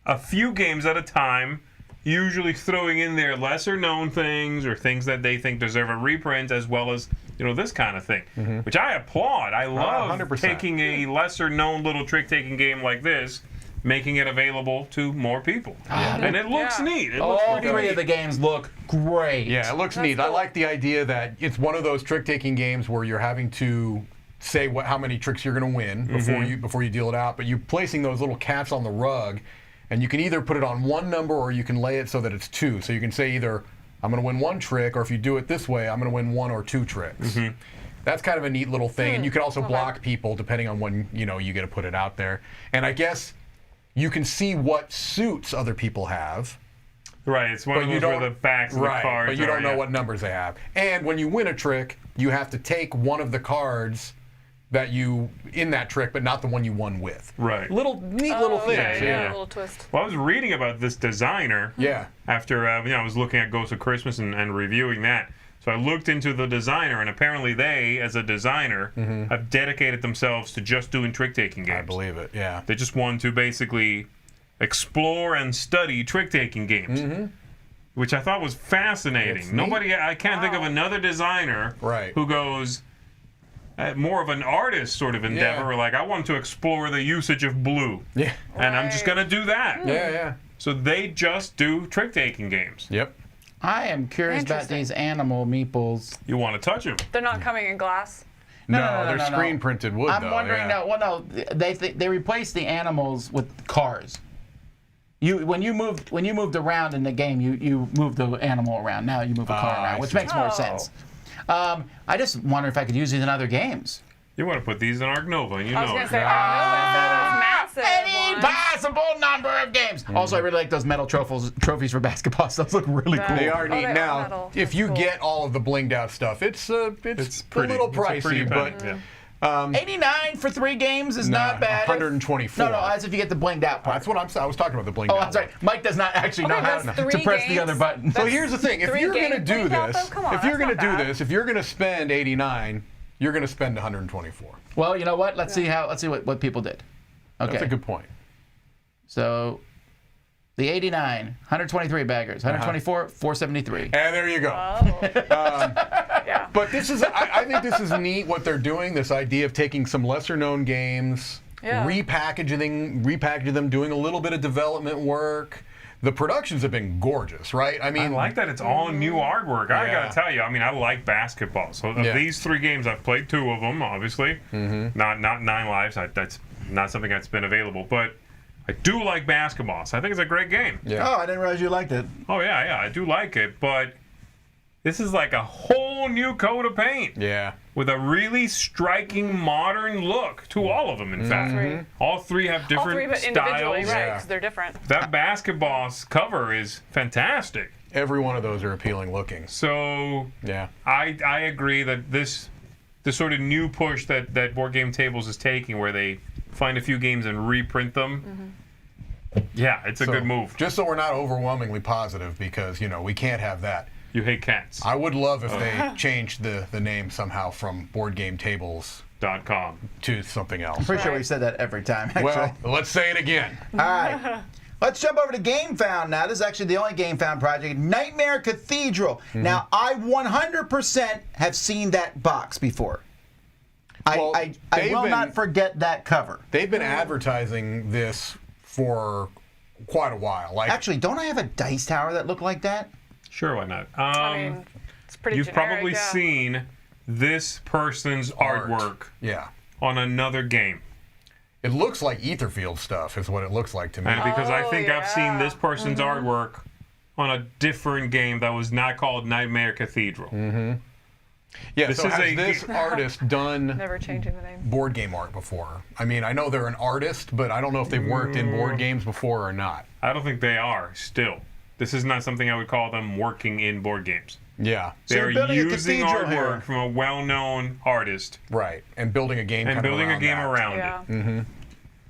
C: a few games at a time, usually throwing in there lesser known things or things that they think deserve a reprint, as well as this kind of thing, which I applaud. I love
E: 100%.
C: taking a lesser known little trick taking game like this, making it available to more people, and it looks
D: Yeah.
C: neat. It looks
B: All
C: pretty
B: 3
C: neat.
B: of the games look great.
E: Yeah, it looks
D: That's
E: neat. I
D: cool.
E: like the idea that it's one of those trick-taking games where you're having to say how many tricks you're going to win before you deal it out, but you're placing those little caps on the rug, and you can either put it on one number or you can lay it so that it's 2. So you can say either I'm going to win 1 trick, or if you do it this way, I'm going to win 1 or 2 tricks. That's kind of a neat little thing, and you can also block people depending on when you get to put it out there. And I guess you can see what suits other people have.
C: Right, it's one of those where the backs of the cards
E: but you don't know
C: yeah.
E: what numbers they have. And when you win a trick, you have to take one of the cards that you in that trick, but not the one you won with.
C: Right.
E: Neat little things.
D: Okay,
C: yeah.
D: yeah. A little twist.
C: Well, I was reading about this designer.
E: Yeah.
C: After I was looking at Ghosts of Christmas and reviewing that. So I looked into the designer, and apparently they, as a designer, have dedicated themselves to just doing trick-taking games.
E: I believe it. Yeah.
C: They just want to basically explore and study trick-taking games, which I thought was fascinating.
E: It's neat.
C: I can't think of another designer
E: Right.
C: who goes more of an artist sort of endeavor.
E: Yeah.
C: Like, I want to explore the usage of blue,
E: Yeah.
C: and I'm just going to do that.
E: Yeah.
C: So they just do trick-taking games.
E: Yep.
B: I am curious about
D: Interesting.
B: these animal meeples.
C: You want to touch them.
D: They're not coming in glass.
B: No,
E: they're
B: no.
E: screen printed wood.
B: I'm
E: though,
B: wondering
E: yeah.
B: they replaced the animals with cars. When you moved around in the game, you moved the animal around. Now you move the car
E: I
B: around, which
E: see.
B: makes more
D: Oh.
B: sense. I just wonder if I could use these in other games.
C: You want to put these in Ark Nova, and you
D: I was
C: know
D: gonna
C: it.
D: say, massive.
B: Any
D: ones.
B: possible number of games. Also, I really like those metal trophies for Basketball. Those look really cool.
E: They are
D: Oh,
E: neat.
D: they are
E: Now,
D: metal.
E: if
D: That's
E: you
D: cool.
E: get all of the blinged out stuff, it's a
C: pretty.
E: little
C: It's a pretty
E: pricey,
C: penny,
E: but
C: yeah.
B: 89 for 3 games is not bad.
E: 124.
B: No, as if you get the blinged out part.
E: That's what I was talking about, the blinged
B: Oh,
E: out.
B: I'm sorry. Mike does not actually know how
D: that's
B: to
D: 3
B: press the
D: games.
B: other button.
E: So here's the thing: if
D: 3
E: you're going to
D: games
E: do
D: blinged out,
E: this,
D: though? Come on,
E: if you're
D: that's
E: going to
D: not
E: do
D: bad.
E: this, if you're going to spend 89, you're going to spend 124.
B: Well, you know what? Let's see what people did. Okay.
E: That's a good point.
B: So the 89, 123 baggers, 124, 473.
E: And there you go.
D: Yeah.
E: But this is, I think this is neat what they're doing. This idea of taking some lesser-known games,
D: Yeah.
E: repackaging them, doing a little bit of development work. The productions have been gorgeous, right? I
C: I
E: mean,
C: like that it's all new artwork. I
E: Yeah.
C: gotta tell you, I mean, I like basketball. So of
E: Yeah.
C: these 3 games, I've played 2 of them, obviously. Not 9 lives. That's not something that's been available. But I do like Basketboss. I think it's a great game.
E: Yeah.
B: Oh, I didn't realize you liked it.
C: Oh, yeah, I do like it, but this is like a whole new coat of paint.
E: Yeah.
C: With a really striking modern look to all of them, in fact. All three have different
D: All three, but individually,
C: styles.
D: right? 'Cause they're different.
C: That Basketboss cover is fantastic.
E: Every one of those are appealing looking.
C: So
E: Yeah.
C: I agree that this sort of new push that Board Game Tables is taking, where they find a few games and reprint them. Yeah, it's a good move.
E: Just so we're not overwhelmingly positive, because we can't have that.
C: You hate cats.
E: I would love if they changed the name somehow from BoardGameTables.com to something else.
B: Pretty sure we said that every time, actually.
E: Well, let's say it again.
B: All right. Let's jump over to GameFound now. This is actually the only GameFound project, Nightmare Cathedral. Now, I 100% have seen that box before.
E: Well,
B: I will not forget that cover.
E: They've been advertising this for quite a while. Like,
B: Actually, don't I have a dice tower that looked like that?
C: Sure, why not?
D: I mean, it's pretty
C: You've
D: generic,
C: probably
D: yeah.
C: seen this person's artwork
E: yeah.
C: on another game.
E: It looks like Etherfield stuff is what it looks like to me.
C: And because I
D: Oh,
C: think I've seen
D: yeah.
C: this person's artwork on a different game that was not called Nightmare Cathedral.
E: Yeah,
C: This
E: so
C: is
E: has
C: a
E: this artist done
D: Never changing the name.
E: board game art before? I mean, I know they're an artist, but I don't know if they've worked in board games before or not.
C: I don't think they are still. This is not something I would call them working in board games.
E: Yeah,
C: They're
B: you're building a
C: using
B: cathedral
C: artwork
B: here.
C: from a well-known artist
E: right. And building a game
C: and
E: kind of
C: building a game
E: that.
C: around
D: Yeah.
C: it.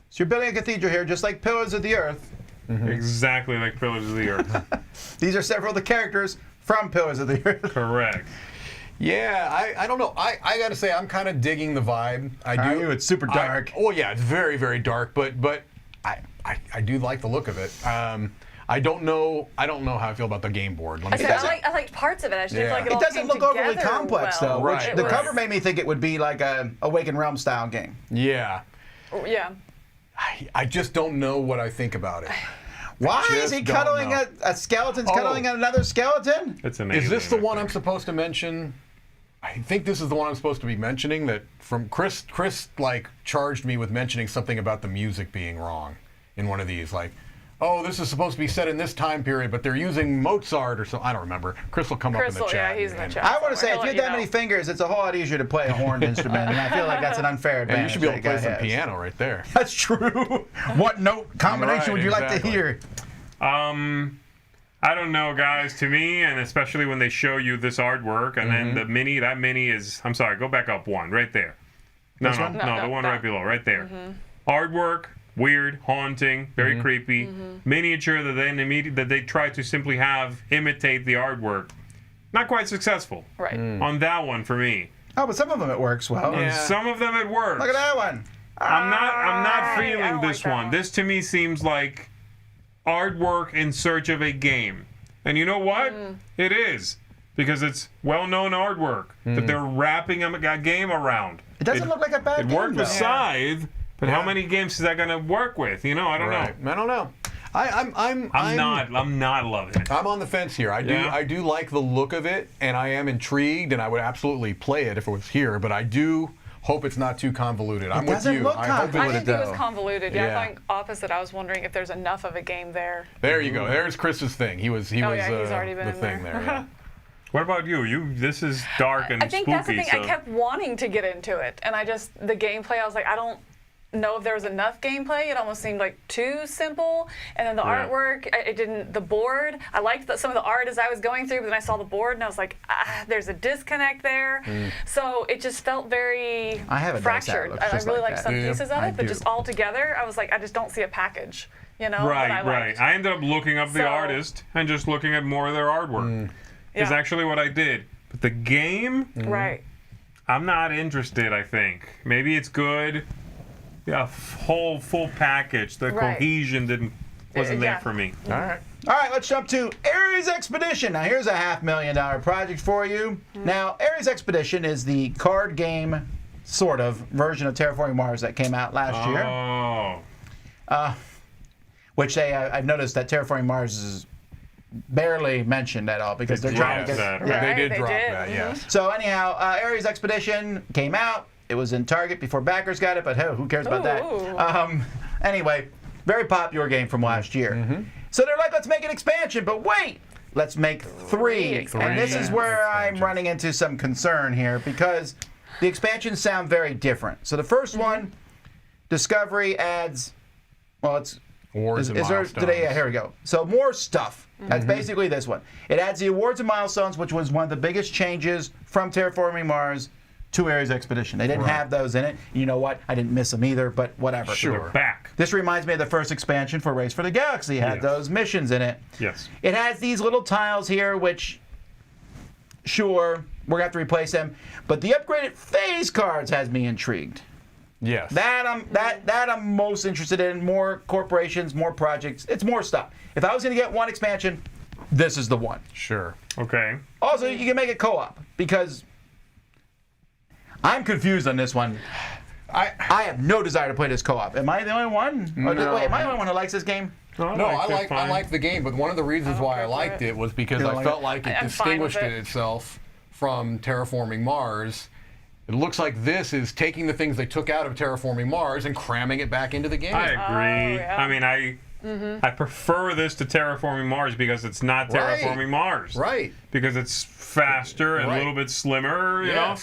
B: So you're building a cathedral here, just like Pillars of the Earth.
C: Exactly like Pillars of the Earth.
B: These are several of the characters from Pillars of the Earth.
C: Correct.
E: Yeah, I don't know. I got to say, I'm kind of digging the vibe. I do.
B: Are you? It's super dark.
E: Oh yeah, it's very, very dark. But I do like the look of it. I don't know how I feel about the game board. Let me say that.
D: I liked parts of it. I just didn't feel like it
B: It
D: all
B: doesn't
D: came
B: look overly
D: together
B: complex,
D: well.
B: though.
E: Right,
B: The
E: right.
B: cover made me think it would be like a Awakened Realm style game.
E: Yeah.
D: Yeah.
E: I just don't know what I think about it.
B: Why is
E: just
B: he
E: don't
B: cuddling
E: know.
B: a skeleton's cuddling another skeleton?
C: It's an
E: Is this the
C: alien, I
E: one I'm
C: think.
E: supposed to mention? I think this is the one I'm supposed to be mentioning. That from Chris like charged me with mentioning something about the music being wrong in one of these. Like, oh, this is supposed to be set in this time period, but they're using Mozart or something. I don't remember. Chris will come up in the
D: Crystal,
E: chat.
D: yeah, he's in the
E: and-
D: chat.
B: I want to say,
D: He'll
B: if you
D: let
B: have that
D: know.
B: many fingers, it's a whole lot easier to play a horned instrument, and I feel like that's an unfair
E: And
B: advantage.
E: you should be able to play
B: that
E: some
B: guy has.
E: piano right there.
B: That's true. What note combination
E: Right,
B: would you like to
E: exactly.
B: hear?
C: I don't know, guys. To me, and especially when they show you this artwork, and then the mini, that mini is, I'm sorry, go back up one, right there. No,
B: This
C: no,
B: one?
C: no,
D: No,
C: the one
D: that.
C: right below, right there. Artwork, weird, haunting, very creepy. Miniature that they try to simply have imitate the artwork. Not quite successful
D: Right.
C: on that one for me.
B: Oh, but some of them it works well.
C: On some of them it works.
B: Look at that one.
C: I'm not
D: I
C: feeling
D: don't
C: this
D: like that
C: one.
D: one.
C: This to me seems like artwork in search of a game. And you know what? It is. Because it's well-known artwork that they're wrapping a game around.
B: It doesn't look like a bad
C: It
B: game,
C: worked with
B: though.
C: Scythe, but how many games is that going to work with? I don't
E: Right.
C: know.
E: I don't know.
C: I'm not loving it.
E: I'm on the fence here. I do like the look of it, and I am intrigued, and I would absolutely play it if it was here. But I do hope it's not too convoluted. I'm with
B: doesn't
E: you.
B: look
E: I hope
D: I
B: convoluted.
E: it's-
D: didn't think it
B: though.
D: was convoluted. Yeah,
E: Yeah.
D: I think opposite. I was wondering if there's enough of a game there.
E: There you go. There's Chris's thing. He was
D: Oh, yeah, he's already been
E: the
D: in
E: thing
D: there.
E: there. Yeah.
C: What about you? This is dark and
D: I think
C: spooky.
D: that's the thing.
C: So
D: I kept wanting to get into it, and the gameplay. I was like, I don't know if there was enough gameplay. It almost seemed like too simple. And then the
C: Yeah.
D: artwork, it didn't. The board, I liked some of the art as I was going through, but then I saw the board and I was like, there's a disconnect there. So it just felt very
B: I have a dice tower
D: fractured.
B: that looks
D: I
B: just
D: really
B: like
D: liked
B: that.
D: some
E: Yeah,
D: pieces of
B: I
D: it, but
B: do.
D: just all together, I was like, I just don't see a package. That I
C: Right.
D: liked.
C: I ended up looking up the
D: So-
C: artist and just looking at more of their artwork. Is
D: Yeah.
C: actually what I did. But the game,
D: Right.
C: I'm not interested, I think. Maybe it's good. Yeah, whole full package. The
D: Right.
C: cohesion wasn't there
D: Yeah.
C: for me.
E: All right.
B: All right, let's jump to Ares Expedition. Now, here's a $500,000 project for you. Now, Ares Expedition is the card game, sort of, version of Terraforming Mars that came out last year.
C: Oh.
B: Which I've noticed that Terraforming Mars is barely mentioned at all because
C: They
B: they're trying to
C: dropped
B: get.
C: that,
E: They
D: Right,
E: did
D: they
E: drop
D: did.
E: that. Yes.
B: So anyhow, Ares Expedition came out. It was in Target before backers got it, but who cares about
D: Ooh.
B: that? Anyway, Very popular game from last year. So they're like, let's make an expansion, but wait, let's make 3. And this is where I'm running into some concern here because the expansions sound very different. So the first one, Discovery, adds, well, it's
E: Awards and milestones.
B: Yeah, here we go. So more stuff. That's basically this one. It adds the awards and milestones, which was one of the biggest changes from Terraforming Mars to Ares Expedition. They didn't have those in it. You know what? I didn't miss them either, but whatever.
C: Sure. Back.
B: This reminds me of the first expansion for Race for the Galaxy. It had those missions in it.
C: Yes.
B: It has these little tiles here, which, sure, we're going to have to replace them. But the upgraded phase cards has me intrigued.
E: Yes.
B: That I'm most interested in. More corporations, more projects. It's more stuff. If I was going to get one expansion, this is the one.
E: Sure.
C: Okay.
B: Also, you can make it co-op because I'm confused on this one. I have no desire to play this co-op. Am I the only one?
E: No.
B: Wait, am I the only one who likes this game?
E: No, I like the game, but one of the reasons why I liked it was because I felt like it distinguished itself from Terraforming Mars. It looks like this is taking the things they took out of Terraforming Mars and cramming it back into the game.
C: I agree.
D: Oh, yeah.
C: I mean, I prefer this to Terraforming Mars because it's not Terraforming Mars.
E: Right.
C: Because it's faster and a little bit slimmer, you know?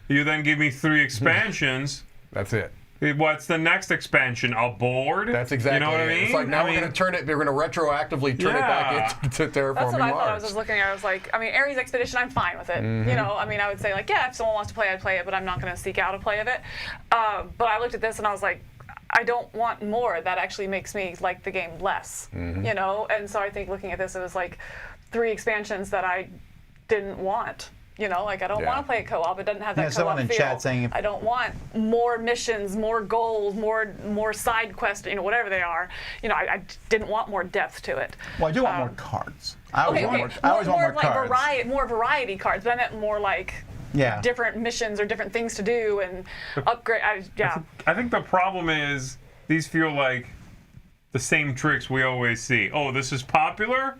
C: You then give me 3 expansions.
E: That's it.
C: What's the next expansion? A board?
E: That's exactly.
C: You know what I mean?
E: It's like now we're going to turn it. They're going to retroactively turn it back into Terraforming Mars.
D: That's what I thought. I was just looking at. I was like, I mean, Ares Expedition, I'm fine with it. You know, I mean, I would say like, yeah, if someone wants to play, I'd play it, but I'm not going to seek out a play of it. But I looked at this and I was like, I don't want more. That actually makes me like the game less. You know, and so I think looking at this, it was like 3 expansions that I didn't want. You know, like I don't want to play a co-op. It doesn't have that co-op
B: someone in
D: feel.
B: chat saying
D: I don't want more missions, more goals, more side quests. You know, whatever they are. You know, I didn't want more depth to it.
B: Well, I do want more cards. I always want more
D: like
B: cards.
D: more variety cards, but I meant more like different missions or different things to do and upgrade.
C: I think the problem is these feel like the same tricks we always see. Oh, this is popular?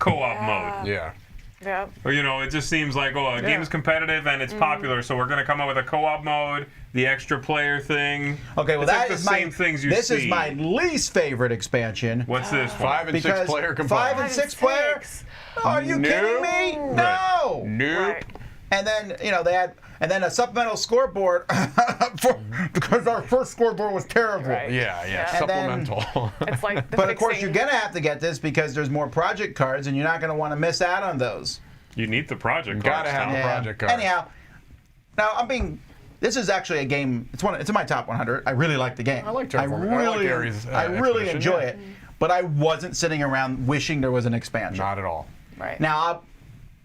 C: Co-op mode.
E: Yeah.
D: Yeah.
C: Or, you know, it just seems like, oh, a game is competitive and it's popular, so we're going to come up with a co-op mode, the extra player thing.
B: Okay, well,
C: it's
B: that
C: like
B: is
C: the same things you see.
B: This is my least favorite expansion.
C: What's this one?
E: 5 and 6 player combined.
B: 5 and 6 player? Are you kidding me? No.
E: Nope.
D: Right.
B: And then, you know, they had, and then a supplemental scoreboard because our first scoreboard was terrible.
D: Right.
E: Yeah.
B: And then-
E: Supplemental.
D: It's like the
B: But of course,
D: fixing-
B: you're gonna have to get this because there's more project cards, and you're not gonna want to miss out on those.
C: You need the project
E: Gotta
C: cards
E: have
C: now.
E: a project card.
B: Anyhow, now this is actually a game. It's in my top 100. I really like the game.
E: I like Terraforming. I like Ares,
B: I really
E: Expedition,
B: enjoy it. But I wasn't sitting around wishing there was an expansion.
E: Not at all.
D: Right.
B: Now I'll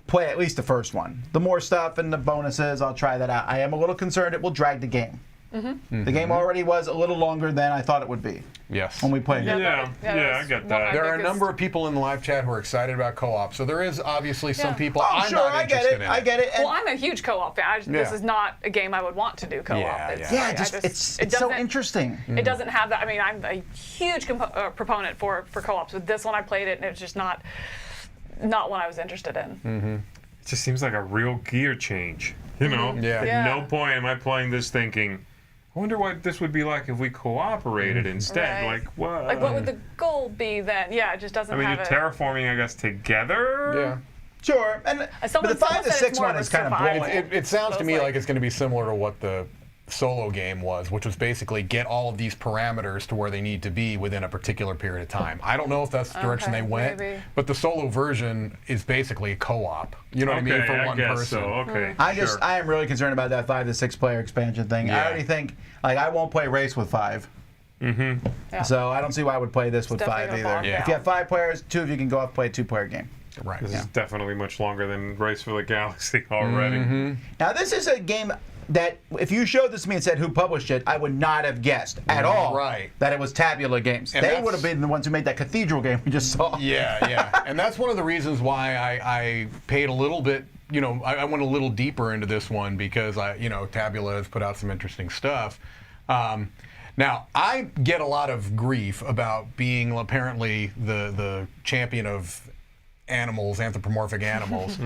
B: play at least the first one. The more stuff and the bonuses, I'll try that out. I am a little concerned it will drag the game. The game already was a little longer than I thought it would be
E: Yes.
B: when we played it.
C: Yeah, I get that.
E: There are a number of people in the live chat who are excited about co-op, so there is obviously some people
B: Oh,
E: I'm
B: sure,
E: not
B: I get
E: interested
B: it.
E: in.
B: I get it. And
D: Well, I'm a huge co-op fan. This is not a game I would want to do co-op.
E: Yeah,
D: It's,
E: yeah.
B: it's so interesting.
D: It doesn't have that. I mean, I'm a huge proponent for co-ops. With this one, I played it, and it's just not one I was interested in.
C: It just seems like a real gear change. You know?
E: Yeah.
C: At
D: Yeah.
C: no point am I playing this thinking, I wonder what this would be like if we cooperated instead.
D: Right.
C: Like, what?
D: Like, what would the goal be then? Yeah, it just doesn't
C: I mean,
D: have
C: you're
D: it.
C: terraforming, I guess, together?
E: Yeah.
B: Sure. And
D: Someone-
B: but the 5 to
D: someone said
B: 6
D: it's more
B: one
D: of
B: is
D: a
B: kind of
D: survival.
B: boring.
E: It sounds
D: So
E: to
D: it's
E: me
D: like-
E: like it's going to be similar to what the solo game was, which was basically get all of these parameters to where they need to be within a particular period of time. I don't know if that's the direction
D: Okay,
E: they went,
D: maybe.
E: but the solo version is basically a co-op. You know what I mean? For one
C: guess
E: person.
C: So. Okay,
B: I am really concerned about that 5 to 6 player expansion thing.
E: Yeah.
B: I already think I won't play race with 5.
D: Yeah.
B: So I don't see why I would play this with 5
D: definitely gonna
B: either.
D: bog
E: Yeah.
B: If you have 5 players, 2 of you can go off and play a 2-player game.
E: Right.
C: This is definitely much longer than Race for the Galaxy already.
B: Now this is a game that if you showed this to me and said who published it, I would not have guessed at all
E: Right.
B: that it was Tabula Games.
E: And
B: They
E: that's-
B: would have been the ones who made that Cathedral game we just saw.
E: Yeah. And that's one of the reasons why I paid a little bit, I went a little deeper into this one because Tabula has put out some interesting stuff. Now, I get a lot of grief about being apparently the champion of animals, anthropomorphic animals.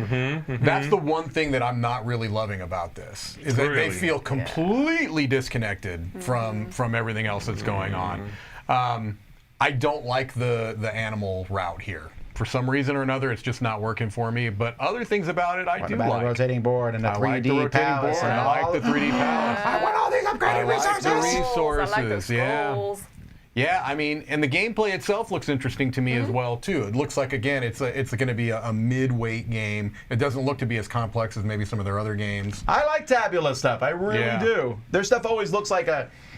E: That's the one thing that I'm not really loving about this, is that they
C: Really?
E: feel completely disconnected from everything else that's going on. I don't like the animal route here. For some reason or another, it's just not working for me. But other things about it, I do like.
B: The rotating board and the 3D
E: like the rotating
B: palace.
E: board. I like the 3D palace.
B: I want all these upgraded resources.
E: I like the resources.
D: I like those scrolls.
E: Yeah, I mean, and the gameplay itself looks interesting to me as well too. It looks like, again, it's going to be a mid-weight game. It doesn't look to be as complex as maybe some of their other games.
B: I like Tabula stuff. I really do. Their stuff always looks like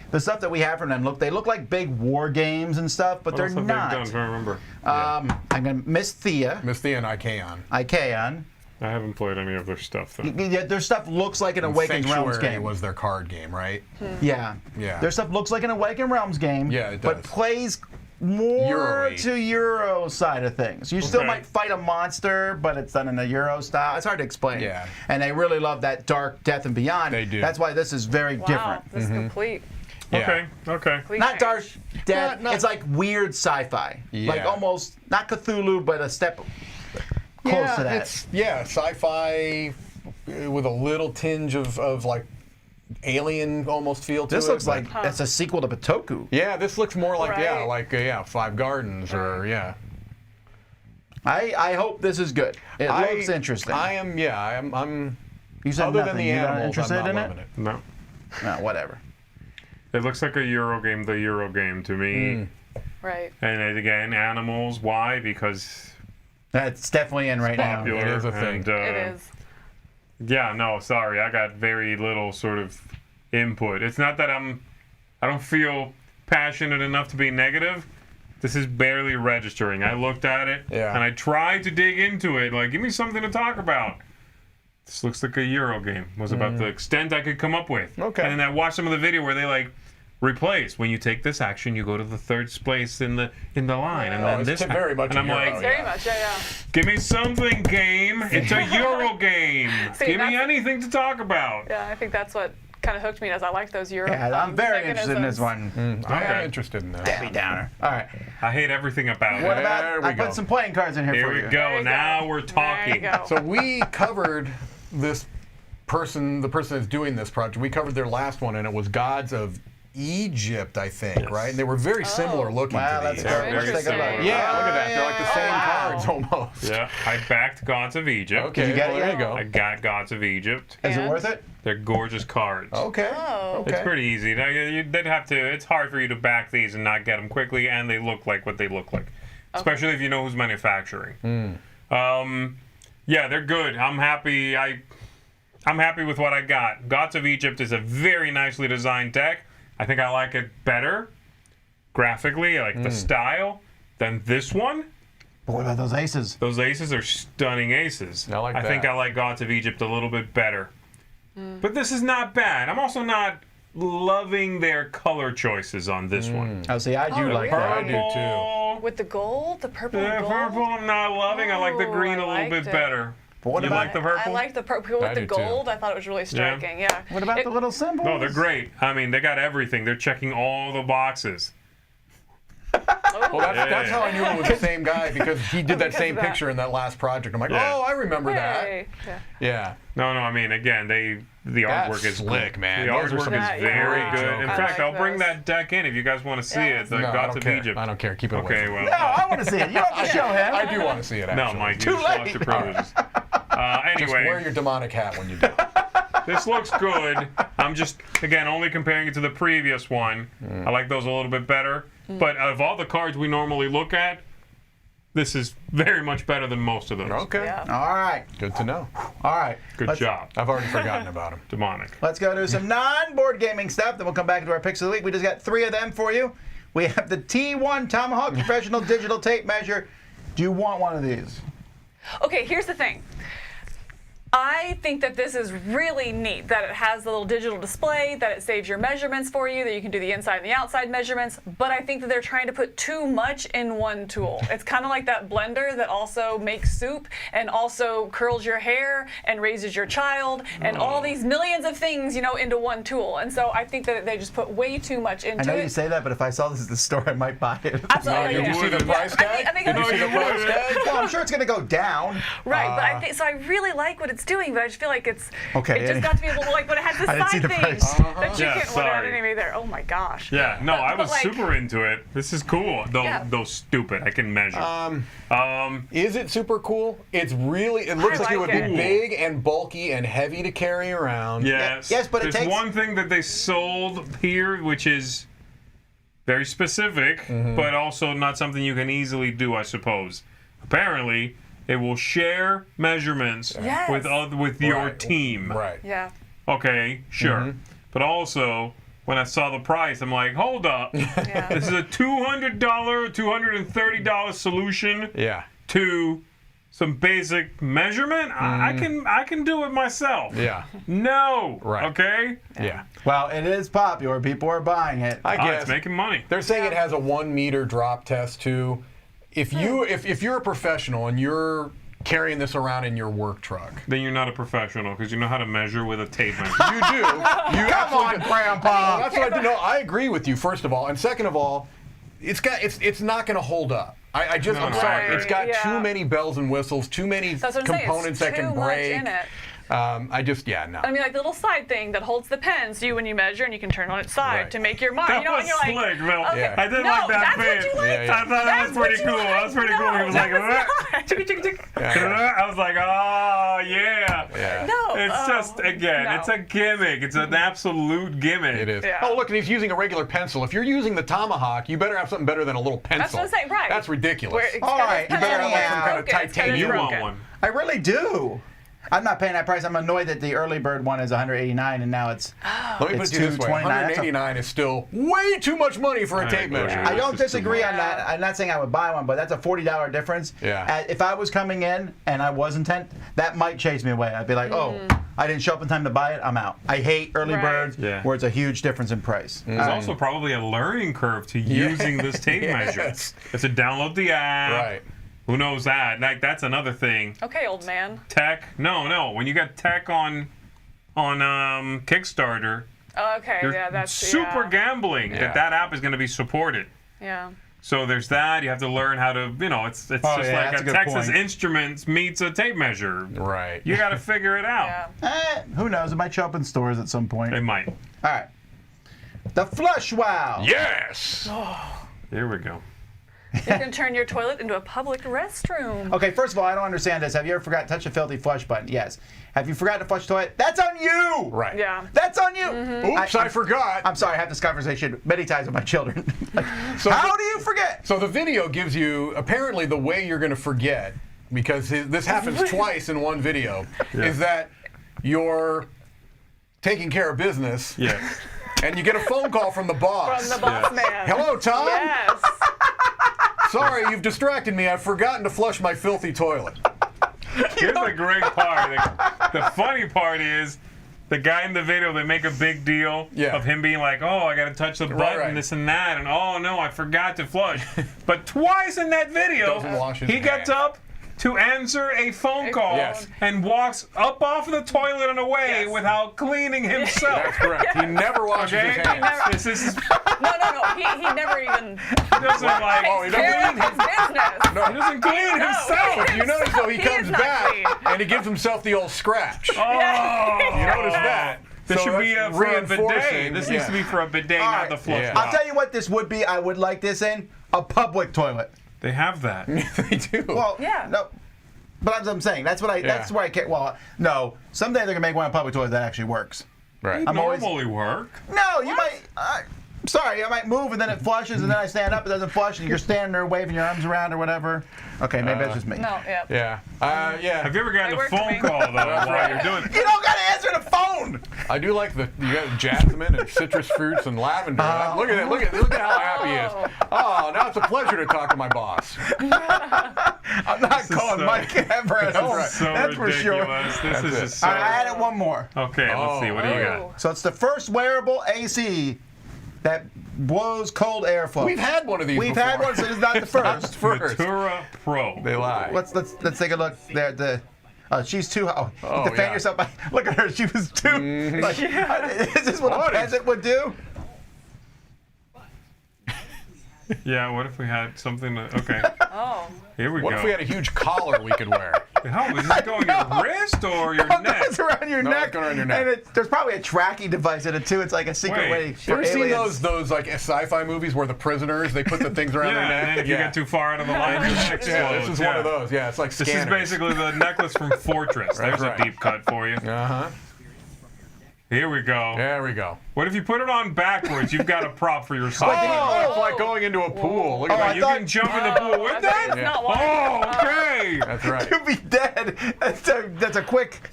B: the stuff that we have from them. They look like big war games and stuff, but they're not.
C: I don't remember.
B: I'm gonna Miss Thea
E: and Ikeon.
B: I
C: haven't played any of their stuff though.
B: Yeah, their stuff looks like an Awakened Realms game.
E: Was their card game, right?
B: Yeah. Their stuff looks like an Awakened Realms game.
E: Yeah, it does.
B: But plays more
E: Euro-y.
B: to Euro side of things. You still might fight a monster, but it's done in a Euro style. It's hard to explain.
E: Yeah.
B: And they really love that Dark Death and Beyond.
E: They do.
B: That's why this is very different.
D: This is complete.
C: Okay.
D: complete
B: Not
D: change.
B: Dark Death. It's like weird sci-fi. Like
E: Yeah.
B: almost not Cthulhu, but a step close to that.
E: It's sci-fi with a little tinge of like alien almost feel to it.
B: This looks
E: but-
B: like it's a sequel to Batoku.
E: Yeah, this looks more like
D: Right.
E: Five Gardens or
B: I hope this is good. It looks interesting.
E: I'm
B: You said
E: other
B: nothing.
E: than the
B: You're not
E: animals,
B: interested
E: I'm not
B: in
E: loving
B: it?
E: it.
C: No.
B: No, whatever.
C: It looks like a Euro game, the Euro game to me.
D: Right.
C: And again, animals. Why? Because
B: That's definitely in right now.
C: popular.
E: It is a thing.
C: And,
D: It is.
C: Yeah, no, sorry. I got very little sort of input. It's not that I don't feel passionate enough to be negative. This is barely registering. I looked at it and I tried to dig into it. Like, give me something to talk about. This looks like a Euro game. Was about the extent I could come up with.
E: Okay.
C: And then I watched some of the video where they like replace. When you take this action, you go to the third place in the line, and then
E: it's
C: this.
E: very much
C: and
E: a
C: I'm
E: Euro,
C: like,
E: yeah.
D: Very much, yeah.
C: give me something, game. It's a Euro game.
D: See,
C: Give me
D: that's-
C: anything to talk about.
D: Yeah, I think that's what kind of hooked me, as I like those Euro.
B: Yeah, I'm very interested in this
D: mechanisms.
B: one.
E: I am
C: Okay.
E: interested in this.
B: Debbie Downer. All right.
C: I hate everything about
B: What
C: it.
B: about?
E: we
B: I
E: go.
B: put some playing cards in here
C: Here
B: for
C: we
B: you.
C: go.
D: There you
C: Now
D: go.
C: we're
D: There you
C: talking.
D: go.
E: So we covered this person, the person that's doing this project. We covered their last one, and it was Gods of Egypt, I think,
C: Yes.
E: right? And they were very similar looking
B: Wow,
E: to
B: that's
E: these.
B: good. Let's take a
D: Interesting.
B: look.
E: Yeah, look at that. They're like the same
B: wow.
E: cards almost.
C: Yeah, I backed Gods of Egypt.
E: Okay,
B: Did you get it
E: well, there
B: yet?
E: you go.
C: I got Gods of Egypt.
B: Is it
D: And?
B: worth it?
C: They're gorgeous cards.
E: Okay.
D: Oh.
E: Okay.
C: It's pretty easy. Now, they'd have to. It's hard for you to back these and not get them quickly, and they look like what they look like, especially if you know who's manufacturing. Yeah, they're good. I'm happy. I'm happy with what I got. Gods of Egypt is a very nicely designed deck. I think I like it better graphically, I like the style, than this one.
B: But what about those aces?
C: Those aces are stunning aces.
E: I like
C: think
E: that.
C: I like Gods of Egypt a little bit better. But this is not bad. I'm also not loving their color choices on this one.
B: Oh, see, I do
D: Oh,
B: like
D: really?
B: that.
E: I do too.
C: Purple.
D: With the gold, the purple
C: The
D: and gold.
C: purple I'm not loving. I like the
D: Oh,
C: green
D: I
C: a little bit
D: liked it.
C: better.
B: But what
C: You
B: about
C: like the purple?
D: I like the purple
E: I
D: with the
E: do too.
D: gold. I thought it was really striking. Yeah.
B: What about
D: It-
B: the little symbols?
C: No, they're great. I mean, they got everything. They're checking all the boxes.
E: Well, that's how I knew it was the same guy because he did that
D: Because
E: same
D: of that.
E: picture in that last project. I'm like,
C: Yeah.
E: oh, I remember that.
D: Hey. Yeah.
E: Yeah.
C: No, I mean, again, the
E: That's
C: artwork is
E: slick,
C: good.
E: man.
C: The
E: Those are
C: artwork
E: some
C: is
D: great
C: very
D: jokes.
C: good. In
D: I
C: fact,
D: like
C: I'll bring
D: those.
C: that deck in if you guys want to see
D: Yeah.
C: it. The
E: No, I
C: Gods
E: don't
C: of
E: care.
C: Egypt.
E: I don't care. Keep it away.
C: Okay,
E: from me.
C: well.
B: No, I want to see it. You don't have to show him.
E: I do want to see it, actually.
C: No, Mike,
B: Too
C: you just lost
B: late.
C: your privileges.
E: Just wear
C: Anyway,
E: your demonic hat when you do it.
C: this looks good. I'm just, again, only comparing it to the previous one. I like those a little bit better. But of all the cards we normally look at, this is very much better than most of those.
E: Okay.
D: Yeah.
B: All right.
E: Good to know.
B: All right.
C: Good job.
E: I've already forgotten about him.
C: Demonic.
B: Let's go to some non-board gaming stuff. Then we'll come back into our picks of the week. We just got 3 of them for you. We have the T1 Tomahawk Professional Digital Tape Measure. Do you want one of these?
D: Okay, here's the thing. I think that this is really neat, that it has the little digital display, that it saves your measurements for you, that you can do the inside and the outside measurements, but I think that they're trying to put too much in one tool. It's kind of like that blender that also makes soup and also curls your hair and raises your child and all these millions of things, into one tool. And so I think that they just put way too much into
B: I know
D: it.
B: you say that, but if I saw this at the store, I might buy it.
D: Absolutely.
E: Did you see the
C: wouldn't.
E: price tag?
D: I think
E: Did you
D: that's-
E: see the price tag?
B: Well, I'm sure it's going to go down.
D: Right, but so I really like what it's it's doing, but I just feel like it's.
B: Okay,
D: It just got to be a little like when it has the
B: I didn't see
D: side
B: the
D: thing
B: price.
D: that you
C: Yeah,
D: can't. What
C: sorry.
D: anime there? Oh my gosh.
C: Yeah, no, I was
D: like-
C: super into it. This is cool. Though,
D: Yeah.
C: though stupid, I can measure.
E: Is it super cool? It's really. It looks
D: I
E: like it would
D: like
E: be
D: it.
E: big and bulky and heavy to carry around.
C: Yes.
B: yes, but it
C: there's
B: takes-
C: one thing that they sold here, which is very specific, but also not something you can easily do, I suppose. Apparently, it will share measurements
D: Yes.
C: with your
E: Right.
C: team.
E: Right.
D: Yeah.
C: Okay, sure. But also, when I saw the price, I'm like, hold up.
D: Yeah.
C: This is a $200, $230 solution
E: Yeah.
C: to some basic measurement. I can do it myself.
E: Yeah.
C: No.
E: Right.
C: Okay.
E: Yeah.
B: Well, it is popular. People are buying it.
E: I
C: Oh,
E: guess
C: it's making money.
E: they're saying it has a 1 meter drop test too. If you if you're a professional and you're carrying this around in your work truck,
C: Then you're not a professional because you know how to measure with a tape measure.
E: you do. You
B: Come on, Grandpa.
E: That's what I do. No, I agree with you. First of all, and second of all, it's not going to hold up. I'm
C: No,
E: sorry.
D: Right,
E: It's got
D: yeah.
E: too many bells and whistles, too many
D: That's what I'm saying.
E: components
D: It's
E: that can
D: too much
E: break.
D: in it.
E: No.
D: I mean, like the little side thing that holds the pen, so when you measure and you can turn on its side
E: Right.
D: to make your mark.
C: That
D: you know,
C: was
D: and you're like,
C: slick, Bill.
D: okay.
E: Yeah.
C: I did
D: No,
C: like that
D: that's what
C: bit.
D: you liked?
E: Yeah, yeah.
C: I thought that
D: That's
C: was
D: what
C: pretty
D: you
C: cool. That was
D: liked?
C: pretty cool. He was
D: No,
C: like,
D: that was
C: chick, chick, chick.
E: Yeah.
C: I was like, oh yeah.
E: Yeah.
D: No.
C: It's just again,
D: no.
C: it's a gimmick. It's an absolute gimmick.
E: It is.
D: Yeah.
E: Oh, look, and he's using a regular pencil. If you're using the Tomahawk, you better have something better than a little pencil.
D: That's what I'm saying, right.
E: That's ridiculous.
D: Where it's
B: All
D: got
B: right,
D: this
B: you better
D: pen
B: have
D: that's
B: some
E: kind of
D: broken, it's got
E: titanium.
C: You
D: broken.
C: want one?
B: I really do. I'm not paying that price. I'm annoyed that the early bird one is $189 and now it's.
E: Let me
B: It's
E: put it this way:
B: $229.
E: $189 is still way too much money for a
C: I
E: tape
C: agree.
E: measure.
B: I don't
C: It's just too
B: disagree on
D: much.
B: that. I'm not saying I would buy one, but that's a $40 difference.
E: Yeah.
B: If I was coming in and I was intent, that might chase me away. I'd be like, oh, I didn't show up in time to buy it. I'm out. I hate early
D: Right.
B: birds
C: Yeah.
B: where it's a huge difference in price.
C: There's also probably a learning curve to using this tape measure.
E: Yes.
C: It's to download the app.
E: Right.
C: Who knows that? Like that's another thing.
D: Okay, old man.
C: Tech? No. When you got tech on Kickstarter,
D: Okay,
C: you're
D: yeah, that's
C: super
D: yeah.
C: gambling
E: Yeah.
C: that app is going to be supported.
D: Yeah.
C: So there's that. You have to learn how to, it's
B: Oh,
C: just
B: yeah,
C: like
B: that's
C: a
B: a good
C: Texas
B: point.
C: Instruments meets a tape measure.
E: Right.
C: You got to figure it out.
D: Yeah.
B: Who knows? It might show up in stores at some point.
C: It might.
B: All right. The Flush Wow.
E: Yes.
C: Here we go.
D: You can turn your toilet into a public restroom.
B: Okay, first of all, I don't understand this. Have you ever forgot to touch the filthy flush button? Yes. Have you forgotten to flush the toilet? That's on you!
E: Right.
D: Yeah.
B: That's on you!
E: Oops, I forgot.
B: I'm sorry, I have this conversation many times with my children. Like,
E: So
B: how
E: the-
B: do you forget?
E: So the video gives you apparently the way you're going to forget, because this happens twice in one video, is that you're taking care of business,
C: Yeah.
E: and you get a phone call from the boss.
D: From the boss man.
E: Hello, Tom.
D: Yes.
E: Sorry, you've distracted me. I've forgotten to flush my filthy toilet.
C: Here's the great part. The funny part is the guy in the video, they make a big deal
E: Yeah.
C: of him being like, oh, I got to touch the button,
E: right.
C: this and that, and oh, no, I forgot to flush. But twice in that video,
E: Doesn't wash his
C: he gets
E: hands.
C: up to answer a phone call
E: Yes.
C: and walks up off of the toilet and away
D: Yes.
C: without cleaning himself.
E: That's correct. He never washes
C: Okay?
E: his hands.
C: This is
D: No. He never even
C: doesn't like
E: Oh, he
D: takes care
E: doesn't
D: of his business.
C: he doesn't clean
D: No.
C: himself.
E: You notice though he
D: He
E: comes
D: is not
E: back
D: clean.
E: and he gives himself the old scratch.
C: Oh,
E: You notice that?
C: This
E: So
C: should be
E: that's
C: for a bidet.
E: reinforcing,
C: This needs to be for a bidet,
B: All
C: not
B: right.
C: the flush
E: Yeah.
C: drop.
B: I'll tell you what this would be. I would like this in a public toilet.
C: They have that.
E: They do.
B: Well,
D: Yeah.
B: no. But that's what I'm saying. That's what I. That's where I can't. Well, no. Someday they're gonna make one in a public toilet that actually works.
E: right.
B: I'm always-
C: Normally work.
B: No, you might. Sorry, I might move and then it flushes and then I stand up, it doesn't flush, and you're standing there waving your arms around or whatever. Okay, maybe that's just me.
D: No, yeah.
E: Yeah. Yeah.
C: Have you ever gotten
D: They
C: a
D: work for
C: phone
D: me.
C: call though while you're doing it?
B: You don't gotta answer the phone.
E: I do like you got jasmine and citrus fruits and lavender. Look at it. Look at how happy he is. Oh, now it's a pleasure to talk to my boss.
B: I'm not calling
C: so-
B: Mike ever at home.
C: So
B: That's for sure.
C: ridiculous. This
E: That's
C: is
E: it.
C: just so.
B: All right, I added one more.
C: Okay, let's see. What do you got?
B: So it's the first wearable AC that blows cold airflow.
E: We've had one of these.
B: We've
E: before.
B: had one, so it's not the first.
E: First.
C: Natura Pro.
E: They lie.
B: Let's take a look there. She's too. Oh,
E: Oh,
B: defend
E: yeah.
B: yourself. Look at her. She was too. Like, is this what a
E: What is-
B: peasant would do?
C: Yeah, what if we had something to, okay.
D: Oh.
C: Here we
E: What
C: go.
E: if we had a huge collar we could wear?
C: How, is this going your wrist or your neck?
B: It's around your
E: No,
B: neck.
E: it's going around your neck.
B: And there's probably a tracking device in it too. It's like a secret
C: Wait.
B: way
E: You
B: for
E: ever seen
B: aliens.
E: those like sci-fi movies where the prisoners, they put the things around their
C: Yeah,
E: neck?
C: and then if you get too far out of the line, your neck explodes.
E: Yeah, this is one of those. Yeah, it's like
C: This
E: scanners.
C: is basically the necklace from Fortress. There's
E: right.
C: a deep cut for you.
E: Uh-huh.
C: Here we go.
E: There we go.
C: What if you put it on backwards? You've got a prop for yourself.
E: Oh, it's like going into a pool. Look at
B: I
E: that.
C: You
B: thought-
C: can jump in the pool with that?
D: It's not one.
C: Oh, okay.
E: That's right.
B: You'd be dead. That's a quick.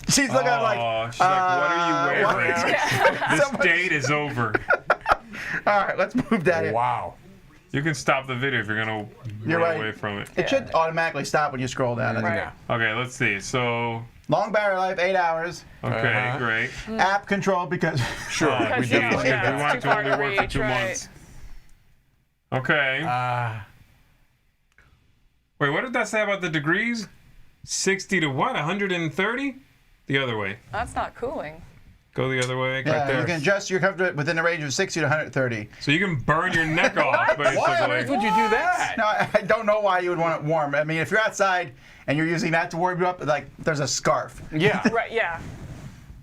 B: She's looking like.
C: Oh, she's like, what are you wearing? This date is over.
B: All right, let's move that in.
E: Wow.
C: You can stop the video if you're going to
B: You're
C: run
B: right.
C: away from it.
B: It should automatically stop when you scroll down.
D: Right.
E: Yeah.
C: Okay, let's see. So,
B: Long battery life, 8 hours.
C: okay,
E: Uh-huh.
C: great.
B: App control because.
E: Sure.
C: Oh,
E: we
D: Because
C: geez,
E: definitely
D: yeah,
E: did
C: we
D: it's
C: want
D: too
C: to
D: far
C: only
D: to
C: work for
D: reach,
C: 2
D: right.
C: months. Okay. Wait, what did that say about the degrees? 60 to what? 130? The other way.
D: That's not cooling.
C: Go the other way.
B: Yeah,
C: Right there.
B: you can adjust your comfort within a range of 60 to 130.
C: So you can burn your neck off,
E: Why on earth
C: basically.
E: would you do that?
B: No, I don't know why you would want it warm. I mean, if you're outside and you're using that to warm you up, like there's a scarf.
E: Yeah.
D: Right, yeah.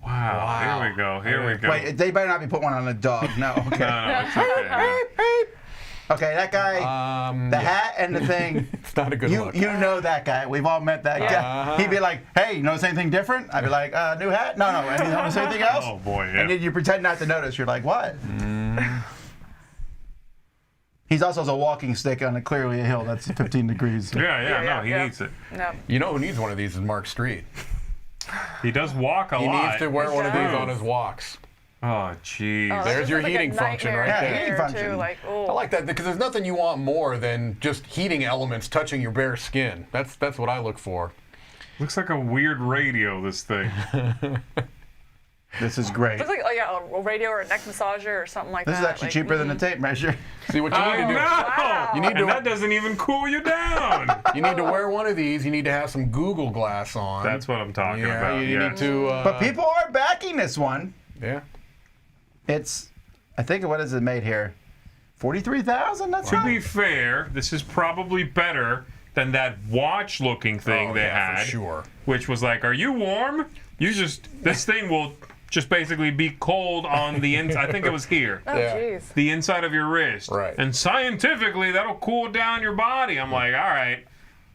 C: Wow. Here we go. Here we go.
B: Wait, they better not be putting one on a dog. No, okay.
C: No, it's okay.
B: Okay, that guy, the hat and the thing.
E: It's not a good
B: You
E: look.
B: know that guy. We've all met that guy. He'd be like, "Hey, you notice anything different?" I'd be like, "New hat? No, no. And you notice anything else?"
C: Oh, boy, yeah.
B: And then you pretend not to notice. You're like, "What?" He's also has a walking stick on clearly a hill that's 15 degrees.
C: Yeah, no, he
D: yeah.
C: needs it.
D: No.
E: You know who needs one of these is Mark Street.
C: He does walk a
E: He
C: lot.
E: needs to wear one of these
D: does.
E: on his walks.
C: Oh, jeez.
D: Oh,
E: There's
D: this
E: your
D: is like
E: heating
D: a
E: function
D: nightmare
E: right
B: there.
D: here,
B: Heating function.
D: Too, like, oh.
E: I like that because there's nothing you want more than just heating elements touching your bare skin. That's what I look for.
C: Looks like a weird radio, this thing.
B: This is great.
D: Looks like a radio or a neck massager or something like
B: This
D: that.
B: is actually
D: like,
B: cheaper than a tape measure.
E: See what you
C: Oh,
E: need to do.
C: no!
D: Wow.
E: You need
C: And
E: to
C: that doesn't even cool you down.
E: you need to wear one of these. You need to have some Google Glass on.
C: That's what I'm talking
E: yeah.
C: about.
E: You
C: yes.
E: need to.
B: But people are backing this one.
E: Yeah.
B: It's, I think, what is it made here? 43,000. That's
C: To
B: right.
C: be fair, this is probably better than that watch-looking thing
E: Oh,
C: they
E: yeah,
C: had,
E: for sure.
C: which was like, "Are you warm? This thing will just basically be cold on the inside." I think it was here.
D: Oh,
E: Yeah.
D: jeez.
C: The inside of your wrist.
E: Right.
C: And scientifically, that'll cool down your body. I'm like, all right.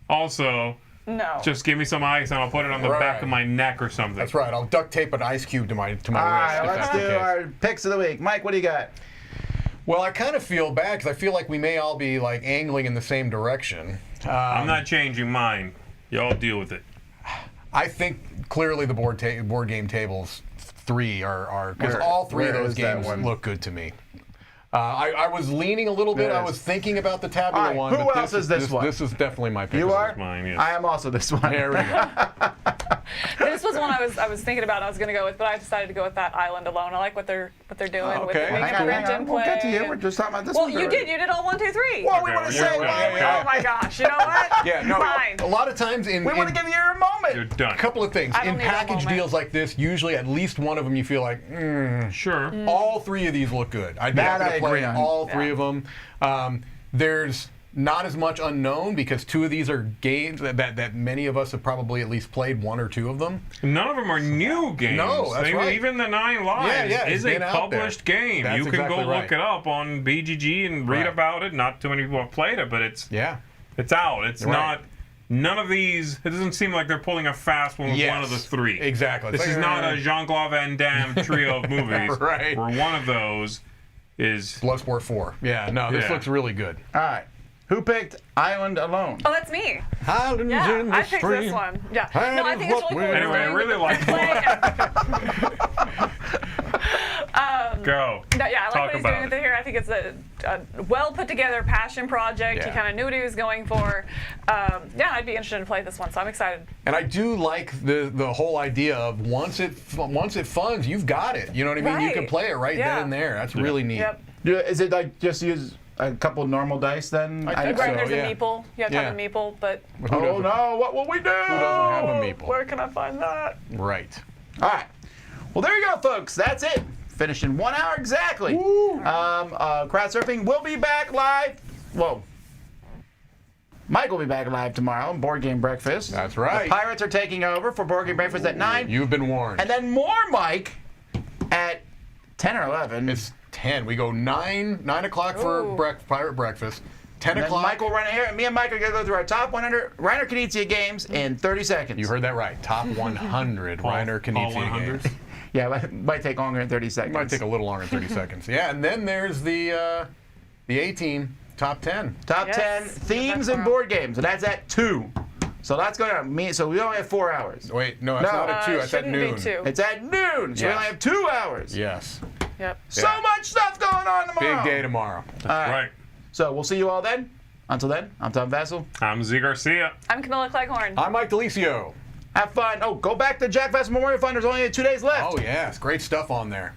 C: Also,
D: No.
C: just give me some ice and I'll put it on the back
E: Right.
C: of my neck or something.
E: That's right. I'll duct tape an ice cube to my
B: All
E: wrist.
B: right,
E: if
B: let's
E: that's
B: do
E: the case.
B: our picks of the week. Mike, what do you got?
E: Well, I kind of feel bad because I feel like we may all be like angling in the same direction.
C: I'm not changing mine. Y'all deal with it.
E: I think clearly the board game tables 3 are because
B: Where-
E: all 3 of
B: where
E: those
B: is that
E: games
B: one?
E: look good to me. I was leaning a little bit.
B: Yes.
E: I was thinking about the tabular
B: All right,
E: one.
B: who
E: but
B: else is this one?
E: This is definitely my pick.
B: You are?
C: Mine, yes.
B: I am also this one.
E: There we go.
D: This was one I was thinking about and I was going to go with, but I decided to go with that Island Alone. I like what they're doing with
E: Okay.
D: the making
B: Hang on,
D: friends
B: hang on.
D: and
B: We'll get to you.
D: play.
B: We're just talking about this
D: Well,
B: one.
D: you did. You did all 1, 2, 3.
B: Well, we
C: Okay,
B: want to
C: well,
B: say,
C: you're
B: well,
C: good. Okay.
D: Oh my gosh! You know what?
E: Yeah, no.
D: Fine.
E: A lot of times in
B: we want to give you your moment.
C: You're done.
E: a couple of things
D: I don't
E: in
D: need a
E: package
D: moment.
E: deals like this, usually at least one of them you feel like,
C: Sure.
E: all 3 of these look good. I'd be
B: That
E: happy
B: I
E: to play
B: agree on.
E: all 3 of them. There's not as much unknown because 2 of these are games that many of us have probably at least played 1 or 2 of them.
C: None of them are new games.
E: No, that's right.
C: Even the 9 Lives
E: Yeah, it's
C: is a
E: been out there.
C: published game.
E: That's
C: You can
E: exactly
C: go
E: right.
C: look it up on BGG and read
E: Right.
C: about it. Not too many people have played it, but it's
E: Yeah.
C: out. It's
E: Right.
C: not. None of these. It doesn't seem like they're pulling a fast one with
E: Yes,
C: one of the 3.
E: exactly.
C: This
E: It's
C: is
E: like,
C: not a Jean-Claude Van Damme trio of movies.
E: Right.
C: Where one of those is.
E: Bloodsport 4. Yeah, no, this
C: Yeah.
E: looks really good.
B: All right. Who picked Island Alone?
D: Oh, that's me.
E: Islands
D: Yeah,
E: in the
D: I picked
E: stream.
D: this one. Yeah.
E: That
D: No, I
E: is
D: think it's
E: what
D: really cool.
E: we-
C: Anyway, I really like Go.
D: No, yeah, I like
C: Talk
D: what he's
C: about
D: doing with it here. I think it's a well put together passion project.
E: Yeah.
D: He kind of knew what he was going for. Yeah, I'd be interested to play this one, so I'm excited.
E: And I do like the whole idea of once it funds, you've got it. You know what I mean? You can
D: Right.
E: play it right
D: Yeah.
E: then and there. That's really neat.
D: Yep.
B: Is it like just use a couple normal dice then?
E: I think
D: Right,
E: so,
D: there's
E: yeah.
D: a meeple. You have to have a
E: Yeah.
D: meeple, but
E: Who doesn't-
B: no, what will we do?
E: Who doesn't have a meeple?
D: where can I find that?
E: Right.
B: All right. Well, there you go, folks. That's it. finished in 1 hour exactly. Crowdsurfing will be back live. Whoa. Mike will be back live tomorrow on Board Game Breakfast.
E: That's right.
B: The Pirates are taking over for Board Game Breakfast at 9.
E: You've been warned.
B: And then more Mike at 10 or 11.
E: It's 10. We go 9 o'clock for Pirate Breakfast. 10
B: and
E: o'clock.
B: Mike will run here, and me and Mike are going to go through our top 100 Reiner Knizia games in 30 seconds.
E: You heard that right. Top 100 Reiner Knizia games.
B: Yeah, it might take longer than 30 seconds.
E: It might take a little longer than 30 seconds. Yeah, and then there's the A-Team top 10.
B: Top 10 themes and board games, and that's at 2. So that's going on. So we only have 4 hours.
E: Wait, no, that's not at 2. That's at noon.
B: It's at noon, so we only have 2 hours.
E: Yes.
D: Yep.
B: So much stuff going on tomorrow.
E: Big day tomorrow.
B: All right.
C: Right.
B: So we'll see you all then. Until then, I'm Tom Vassell.
C: I'm Z Garcia.
D: I'm Camilla Cleghorn.
E: I'm Mike Delisio.
B: Have fun. Oh, go back to Jack Vassell Memorial Fund. There's only 2 days left.
E: Oh, yes. Great stuff on there.